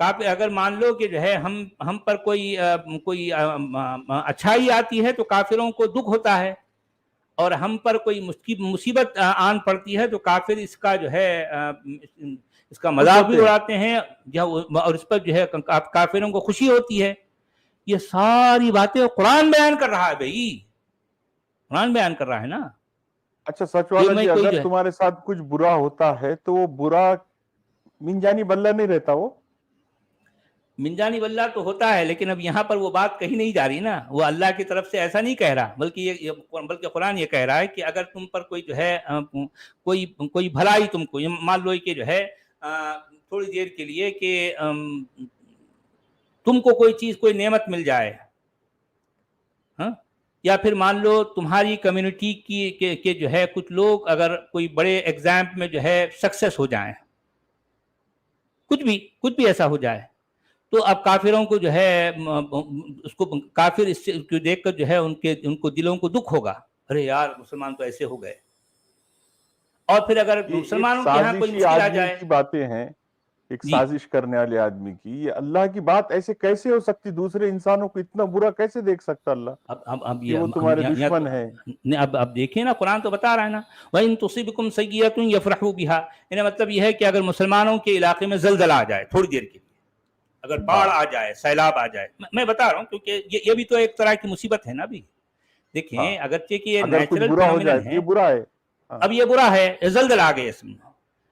اگر مان لو کہ جو ہے ہم پر کوئی اچھائی آتی ہے تو کافروں کو دکھ ہوتا ہے، اور ہم پر کوئی مصیبت آن پڑتی ہے تو کافر اس کا جو ہے اس کا مذاق بھی اڑاتے ہیں، اور اس پر جو ہے کافروں کو خوشی ہوتی ہے. یہ ساری باتیں قرآن بیان کر رہا ہے بھائی، قرآن بیان کر رہا ہے نا. اچھا سچ والا جی، اگر تمہارے ساتھ کچھ برا ہوتا ہے تو وہ برا من جانی بلہ نہیں رہتا، وہ من جانب اللہ تو ہوتا ہے، لیکن اب یہاں پر وہ بات کہیں نہیں جا رہی نا. وہ اللہ کی طرف سے ایسا نہیں کہہ رہا، بلکہ قرآن یہ کہہ رہا ہے کہ اگر تم پر کوئی جو ہے کوئی بھلائی تم کو، مان لو کہ جو ہے تھوڑی دیر کے لیے کہ تم کو کوئی چیز، کوئی نعمت مل جائے، ہاں، یا پھر مان لو تمہاری کمیونٹی کے جو ہے کچھ لوگ اگر کوئی بڑے ایگزام میں جو ہے سکسیس ہو جائیں، کچھ بھی ایسا ہو جائے، تو اب کافروں کو جو ہے اس کو کافر اس سے دیکھ کر جو ہے ان کو دلوں کو دکھ ہوگا، ارے یار مسلمان تو ایسے ہو گئے. اور پھر اگر مسلمانوں کے یہاں کوئی سازشی مشکل آ آدمی جائے، کی باتیں ہیں، ایک جی سازش کرنے والے آدمی کی، یہ اللہ کی بات ایسے کیسے ہو سکتی؟ دوسرے انسانوں کو اتنا برا کیسے دیکھ سکتا اللہ اب کہ وہ تمہارے دشمن ہیں؟ اب دیکھیں نا، قرآن تو بتا رہا ہے نا، وَإِن تُصِبْكُمْ سَيِّئَةٌ يَفْرَحُوا بِهَا. یعنی مطلب یہ ہے کہ اگر مسلمانوں کے علاقے میں زلزلہ آ جائے تھوڑی دیر کے لیے، اگر باڑھ آ جائے، سیلاب آ جائے، میں بتا رہا ہوں کیونکہ یہ بھی تو ایک طرح کی مصیبت ہے نا. بھی دیکھیں اگرچہ کہ یہ اگر کچھ نیچرل برا ہو فینومینن جائے تو ہے، یہ برا ہے. اب یہ برا ہے، زلزلہ آ گئے اس میں،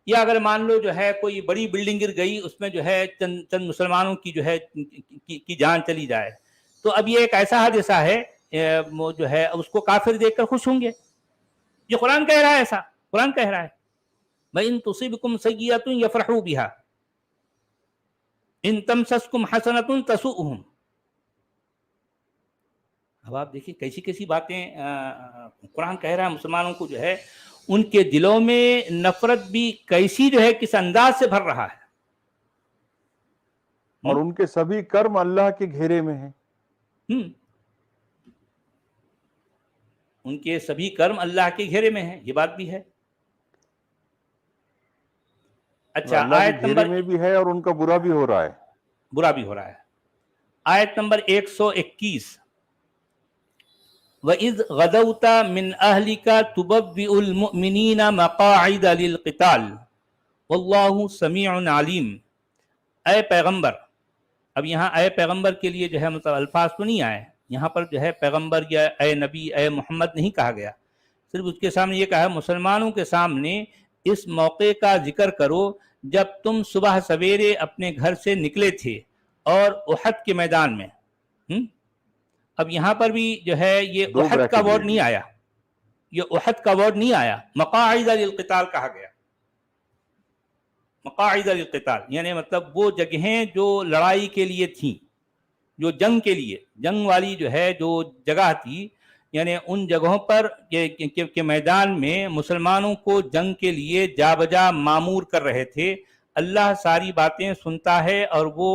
یا اگر مان لو جو ہے کوئی بڑی بلڈنگ گر گئی، اس میں جو ہے چند مسلمانوں کی جو ہے کی جان چلی جائے، تو اب یہ ایک ایسا حادثہ ہے جو ہے اس کو کافر دیکھ کر خوش ہوں گے. یہ قرآن کہہ رہا ہے، ایسا قرآن کہہ رہا ہے. وَإِن تُصِبْكُمْ سَيِّئَةٌ يَفْرَحُوا بِهَا إِن تَمْسَسْكُمْ حَسَنَةٌ تَسُؤْهُمْ. اب آپ دیکھیں کیسی کیسی باتیں قرآن کہہ رہا ہے مسلمانوں کو، جو ہے ان کے دلوں میں نفرت بھی کیسی جو ہے کس انداز سے بھر رہا ہے. اور ان کے سبھی کرم اللہ کے گھیرے میں ہیں. ان کے سبھی کرم اللہ کے گھیرے میں ہیں، یہ بات بھی ہے. اچھا اللہ کے آیت گھیرے نمبر، میں بھی ہے اور ان کا برا بھی ہو رہا ہے. برا بھی ہو رہا ہے. آیت نمبر 121. وَإِذْ غَدَوْتَ مِنْ أَهْلِكَ تُبَوِّئُ الْمُؤْمِنِينَ مَقَاعِدَ لِلْقِتَالِ وَاللَّهُ سَمِيعٌ عَلِيمٌ۔ اے پیغمبر، اب یہاں اے پیغمبر کے لیے جو ہے مطلب الفاظ تو نہیں آئے یہاں پر، جو ہے پیغمبر یا اے نبی اے محمد نہیں کہا گیا، صرف اس کے سامنے یہ کہا ہے مسلمانوں کے سامنے اس موقع کا ذکر کرو جب تم صبح سویرے اپنے گھر سے نکلے تھے اور احد کے میدان میں۔ اب یہاں پر بھی جو ہے یہ احد کا ورڈ نہیں آیا، یہ احد کا ورڈ نہیں آیا، مقاعد للقتال کہا گیا، مقاعد للقتال، یعنی مطلب وہ جگہیں جو لڑائی کے لیے تھیں، جو جنگ کے لیے، جنگ والی جو ہے جو جگہ تھی، یعنی ان جگہوں پر کہ میدان میں مسلمانوں کو جنگ کے لیے جا بجا معمور کر رہے تھے۔ اللہ ساری باتیں سنتا ہے اور وہ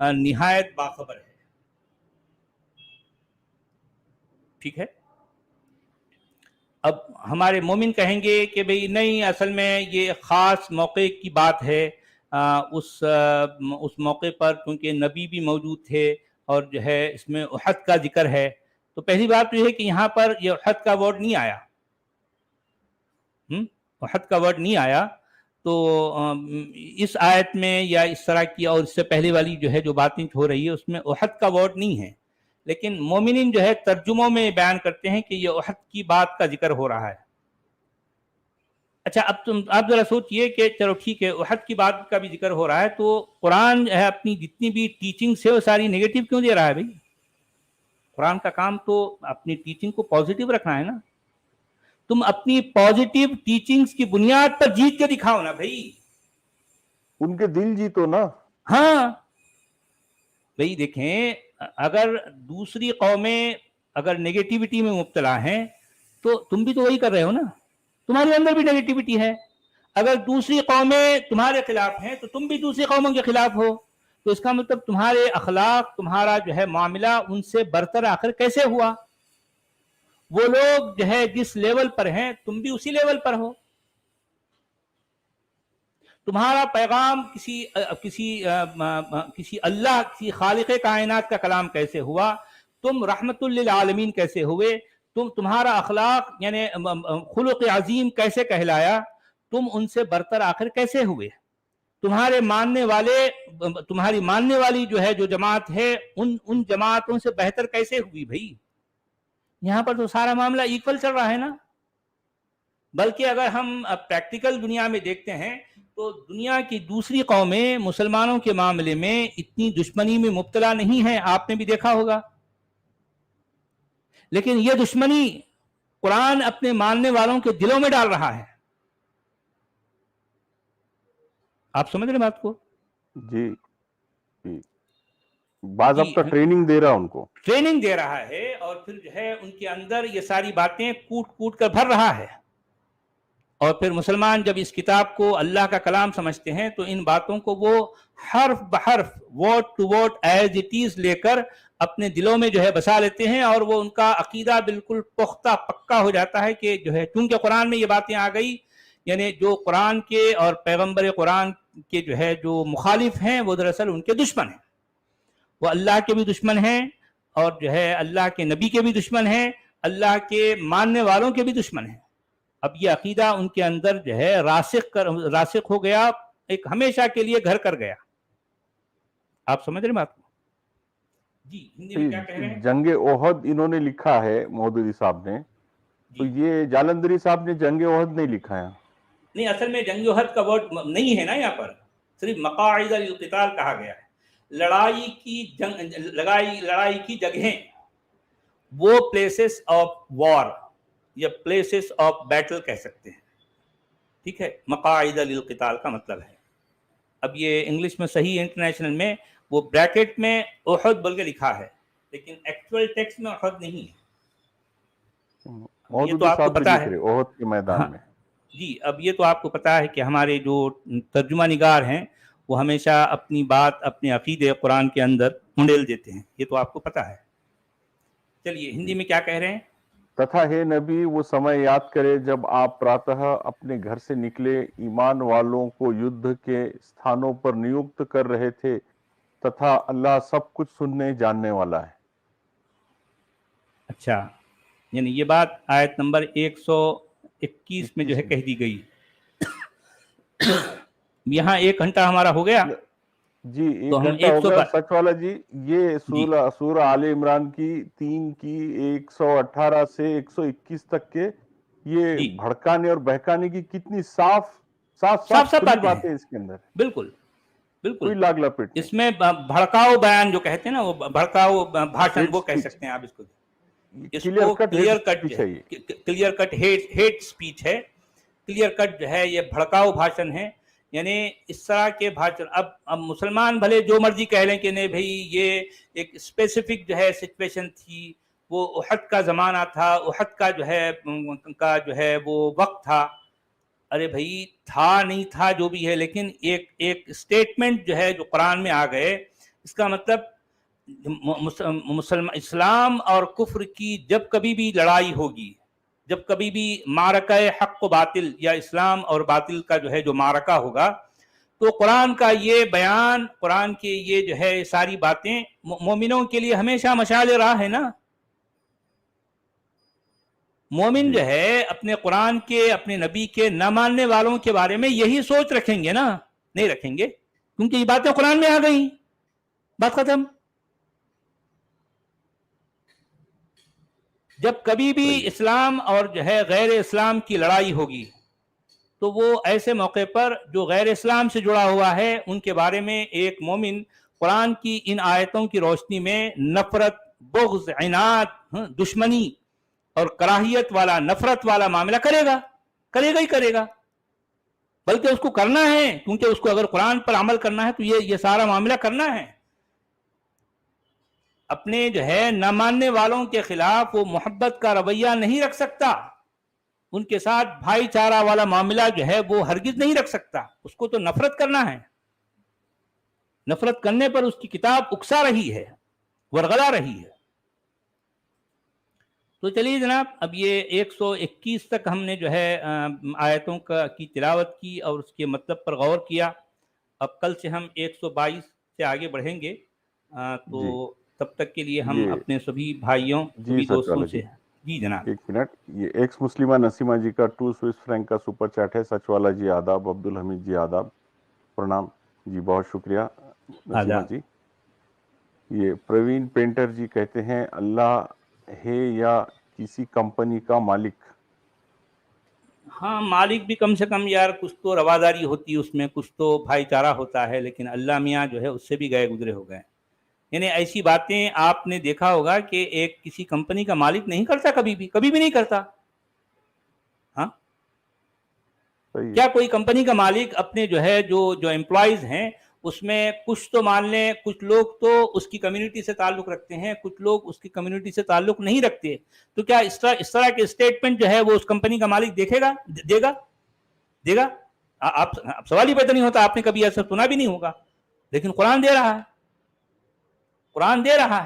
نہایت باخبر ہے۔ ٹھیک ہے، اب ہمارے مومن کہیں گے کہ بھئی نہیں، اصل میں یہ خاص موقع کی بات ہے، اس موقع پر کیونکہ نبی بھی موجود تھے اور جو ہے اس میں احد کا ذکر ہے، تو پہلی بات تو یہ ہے کہ یہاں پر یہ احد کا ورڈ نہیں آیا، احد کا ورڈ نہیں آیا، تو اس آیت میں یا اس طرح کی اور اس سے پہلے والی جو ہے جو باتیں ہو رہی ہے اس میں احد کا ورڈ نہیں ہے، لیکن مومنین جو ہے ترجموں میں بیان کرتے ہیں کہ یہ احد کی بات کا ذکر ہو رہا ہے۔ اچھا، اب آپ ذرا سوچئے کہ چلو ٹھیک ہے احد کی بات کا بھی ذکر ہو رہا ہے، تو قرآن جو ہے اپنی جتنی بھی ٹیچنگز ہے وہ ساری نیگیٹو کیوں دے رہا ہے بھائی؟ قرآن کا کام تو اپنی ٹیچنگ کو پازیٹیو رکھنا ہے نا، تم اپنی پازیٹیو ٹیچنگز کی بنیاد پر جیت کے دکھاؤ نا بھائی، ان کے دل جیتو نا۔ ہاں بھائی دیکھیں، اگر دوسری قومیں اگر نیگیٹیوٹی میں مبتلا ہیں تو تم بھی تو وہی کر رہے ہو نا، تمہارے اندر بھی نیگیٹیوٹی ہے، اگر دوسری قومیں تمہارے خلاف ہیں تو تم بھی دوسری قوموں کے خلاف ہو، تو اس کا مطلب تمہارے اخلاق، تمہارا جو ہے معاملہ ان سے برتر آخر کیسے ہوا؟ وہ لوگ جو ہے جس لیول پر ہیں تم بھی اسی لیول پر ہو، تمہارا پیغام کسی اللہ، کسی خالق کائنات کا کلام کیسے ہوا، تم رحمت للعالمین کیسے ہوئے، تمہارا اخلاق یعنی خلق عظیم کیسے کہلایا، تم ان سے برتر آخر کیسے ہوئے، تمہاری ماننے والی جو ہے جو جماعت ہے ان جماعتوں سے بہتر کیسے ہوئی بھائی؟ یہاں پر تو سارا معاملہ ایکول چل رہا ہے نا۔ بلکہ اگر ہم پریکٹیکل دنیا میں دیکھتے ہیں تو دنیا کی دوسری قومیں مسلمانوں کے معاملے میں اتنی دشمنی میں مبتلا نہیں ہیں، آپ نے بھی دیکھا ہوگا، لیکن یہ دشمنی قرآن اپنے ماننے والوں کے دلوں میں ڈال رہا ہے۔ آپ سمجھ رہے بات کو؟ جی، باضابطہ ٹریننگ دے رہا ان کو، ٹریننگ دے رہا ہے، اور پھر جو ہے ان کے اندر یہ ساری باتیں کوٹ کوٹ کر بھر رہا ہے، اور پھر مسلمان جب اس کتاب کو اللہ کا کلام سمجھتے ہیں تو ان باتوں کو وہ حرف بحرف، word to word as it is لے کر اپنے دلوں میں جو ہے بسا لیتے ہیں، اور وہ ان کا عقیدہ بالکل پختہ پکا ہو جاتا ہے کہ جو ہے چونکہ قرآن میں یہ باتیں آ گئی، یعنی جو قرآن کے اور پیغمبر قرآن کے جو ہے جو مخالف ہیں وہ دراصل ان کے دشمن ہیں، وہ اللہ کے بھی دشمن ہیں اور جو ہے اللہ کے نبی کے بھی دشمن ہیں، اللہ کے ماننے والوں کے بھی دشمن ہیں۔ اب یہ عقیدہ ان کے اندر جو ہے راسخ ہو گیا، ایک ہمیشہ کے لیے گھر کر گیا۔ آپ سمجھ رہے بات کو؟ جی، ہندی میں کیا کہہ رہے ہیں؟ جنگ احد انہوں نے لکھا ہے مودودی صاحب نے، تو یہ جالندھری صاحب نے جنگ احد نہیں لکھا ہے؟ نہیں، اصل میں جنگ احد کا ورڈ نہیں ہے نا، یہاں پر صرف مقاعد للقتال کہا گیا ہے، لڑائی کی جگہیں، وہ پلیسز آف وار یا پلیسز آف بیٹل کہہ سکتے ہیں، ٹھیک ہے، مقاعد للقتال کا مطلب ہے۔ اب یہ انگلش میں صحیح انٹرنیشنل میں وہ بریکٹ میں احد بول کے لکھا ہے، لیکن ایکچوئل ٹیکسٹ میں احد نہیں ہے، یہ تو آپ کو پتا ہے احد کے میدان میں۔ جی، اب یہ تو آپ کو پتا ہے کہ ہمارے جو ترجمہ نگار ہیں وہ ہمیشہ اپنی بات اپنے عقیدے قرآن کے اندر منڈیل دیتے ہیں، یہ تو آپ کو پتا ہے۔ چلیے ہندی میں کیا کہہ رہے ہیں؟ تتھا ہے نبی وہ سمے یاد کرے جب آپ پراتہ اپنے گھر سے نکلے، ایمان والوں کو یدھ کے استھانوں پر نیوکت کر رہے تھے، تتھا اللہ سب کچھ سننے جاننے والا ہے۔ اچھا، یعنی یہ بات آیت نمبر 121 میں جو ہے کہہ دی گئی. یہاں 1 گھنٹہ ہمارا ہو گیا جی. 1 گھنٹہ ہو گیا سچ والا جی. یہ سورہ آل عمران کی 3 کی 118 سے 121 تک کے یہ بھڑکانے اور بہکانے کی کتنی صاف باتیں اس کے اندر. بالکل بالکل کوئی لاگ لپٹ اس میں بھڑکاؤ بیان جو کہتے ہیں نا، وہ بھڑکاؤ بھاشن وہ کہہ سکتے ہیں آپ اس کو. کلیئر کٹ ہیٹ سپیچ ہے. کلیئر کٹ جو ہے یہ بھڑکاؤ بھاشن ہے. یعنی اس طرح کے بھاشن اب مسلمان بھلے جو مرضی کہہ لیں کہ نہیں بھائی یہ ایک اسپیسیفک جو ہے سچویشن تھی، وہ احد کا زمانہ تھا، احد کا جو ہے وہ وقت تھا. ارے بھائی تھا نہیں تھا جو بھی ہے، لیکن ایک اسٹیٹمنٹ جو ہے جو قرآن میں آ گئے، اس کا مطلب اسلام اور کفر کی جب کبھی بھی لڑائی ہوگی، جب کبھی بھی معرکہ حق و باطل یا اسلام اور باطل کا جو ہے جو معرکہ ہوگا، تو قرآن کا یہ بیان، قرآن کی یہ جو ہے ساری باتیں مومنوں کے لیے ہمیشہ مشعل راہ ہے نا. مومن جو ہے اپنے قرآن کے، اپنے نبی کے نہ ماننے والوں کے بارے میں یہی سوچ رکھیں گے نا؟ نہیں رکھیں گے، کیونکہ یہ باتیں قرآن میں آ گئی. بات ختم. جب کبھی بھی اسلام اور جو ہے غیر اسلام کی لڑائی ہوگی، تو وہ ایسے موقع پر جو غیر اسلام سے جڑا ہوا ہے ان کے بارے میں ایک مومن قرآن کی ان آیتوں کی روشنی میں نفرت، بغض، عناد، دشمنی اور کراہیت والا، نفرت والا معاملہ کرے گا. بلکہ اس کو کرنا ہے، کیونکہ اس کو اگر قرآن پر عمل کرنا ہے تو یہ سارا معاملہ کرنا ہے. اپنے جو ہے نہ ماننے والوں کے خلاف وہ محبت کا رویہ نہیں رکھ سکتا، ان کے ساتھ بھائی چارہ والا معاملہ جو ہے وہ ہرگز نہیں رکھ سکتا. اس کو تو نفرت کرنا ہے. نفرت کرنے پر اس کی کتاب اکسا رہی ہے، ورغلا رہی ہے. تو چلیے جناب، اب یہ 121 تک ہم نے جو ہے آیتوں کی تلاوت کی اور اس کے مطلب پر غور کیا. اب کل سے ہم 122 سے آگے بڑھیں گے. تو تب تک کے لیے ہم اپنے سبھی بھائیوں، سبھی دوستوں سے. جی جناب. 1 منٹ. یہ ایکس مسلمہ نسیمہ جی کا 2 سوئس فرینک کا سپر چیٹ ہے. سچ والا جی آداب. عبدالحمید جی آداب، پرنام جی، بہت شکریہ نسیمہ جی. یہ پروین پینٹر جی کہتے ہیں اللہ ہے یا کسی کمپنی کا مالک؟ ہاں، مالک بھی کم سے کم یار کچھ تو رواداری ہوتی ہے اس میں، کچھ تو بھائی چارہ ہوتا ہے، لیکن اللہ میاں جو ہے اس سے بھی گئے گزرے ہو گئے. یعنی ایسی باتیں آپ نے دیکھا ہوگا کہ ایک کسی کمپنی کا مالک نہیں کرتا، کبھی بھی نہیں کرتا. ہاں، کیا کوئی کمپنی کا مالک اپنے جو ہے جو امپلائیز ہیں اس میں کچھ تو مان لیں، کچھ لوگ تو اس کی کمیونٹی سے تعلق رکھتے ہیں، کچھ لوگ اس کی کمیونٹی سے تعلق نہیں رکھتے، تو کیا اس طرح کے اسٹیٹمنٹ جو ہے وہ اس کمپنی کا مالک دے گا؟ آپ سوال ہی پیدا نہیں ہوتا. آپ نے کبھی ایسا سنا بھی نہیں ہوگا، لیکن قرآن دے رہا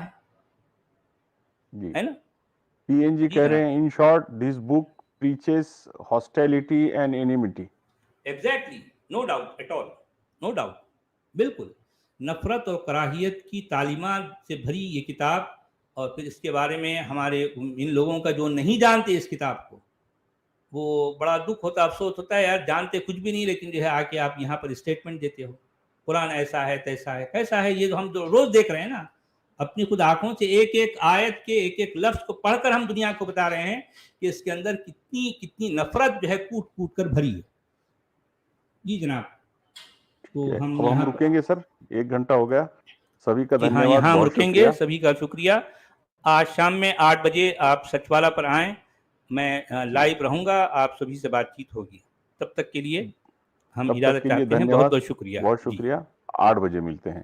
ہے نا. پی این جی کہہ رہے ہیں in short this book preaches hostility and enmity. Exactly, no doubt at all, no doubt. بالکل نفرت اور کراہیت کی تعلیمات سے بھری یہ کتاب، اور پھر اس کے بارے میں ہمارے ان لوگوں کا جو نہیں جانتے اس کتاب کو، وہ بڑا دکھ ہوتا، افسوس ہوتا ہے یار، جانتے کچھ بھی نہیں، لیکن جو ہے آ کے آپ یہاں پر اسٹیٹمنٹ دیتے ہو قرآن ایسا ہے، تیسا ہے، کیسا ہے. یہ جو ہم روز دیکھ رہے ہیں نا اپنی خود آنکھوں سے، ایک آیت کے ایک لفظ کو پڑھ کر ہم دنیا کو بتا رہے ہیں کہ اس کے اندر کتنی نفرت جو ہے کوٹ کر بھری ہے. جی جناب، تو ہم رکیں گے سر. 1 گھنٹہ ہو گیا. سبھی کا دھنیہ واد. یہاں ہم رکیں گے. سبھی کا شکریہ. آج شام میں 8 بجے آپ سچ والا پر آئیں، میں لائیو رہوں گا، آپ سبھی سے بات چیت ہوگی. تب تک کے لیے ہم اجازت چاہتے ہیں. بہت بہت شکریہ. بہت شکریہ. 8 بجے ملتے ہیں.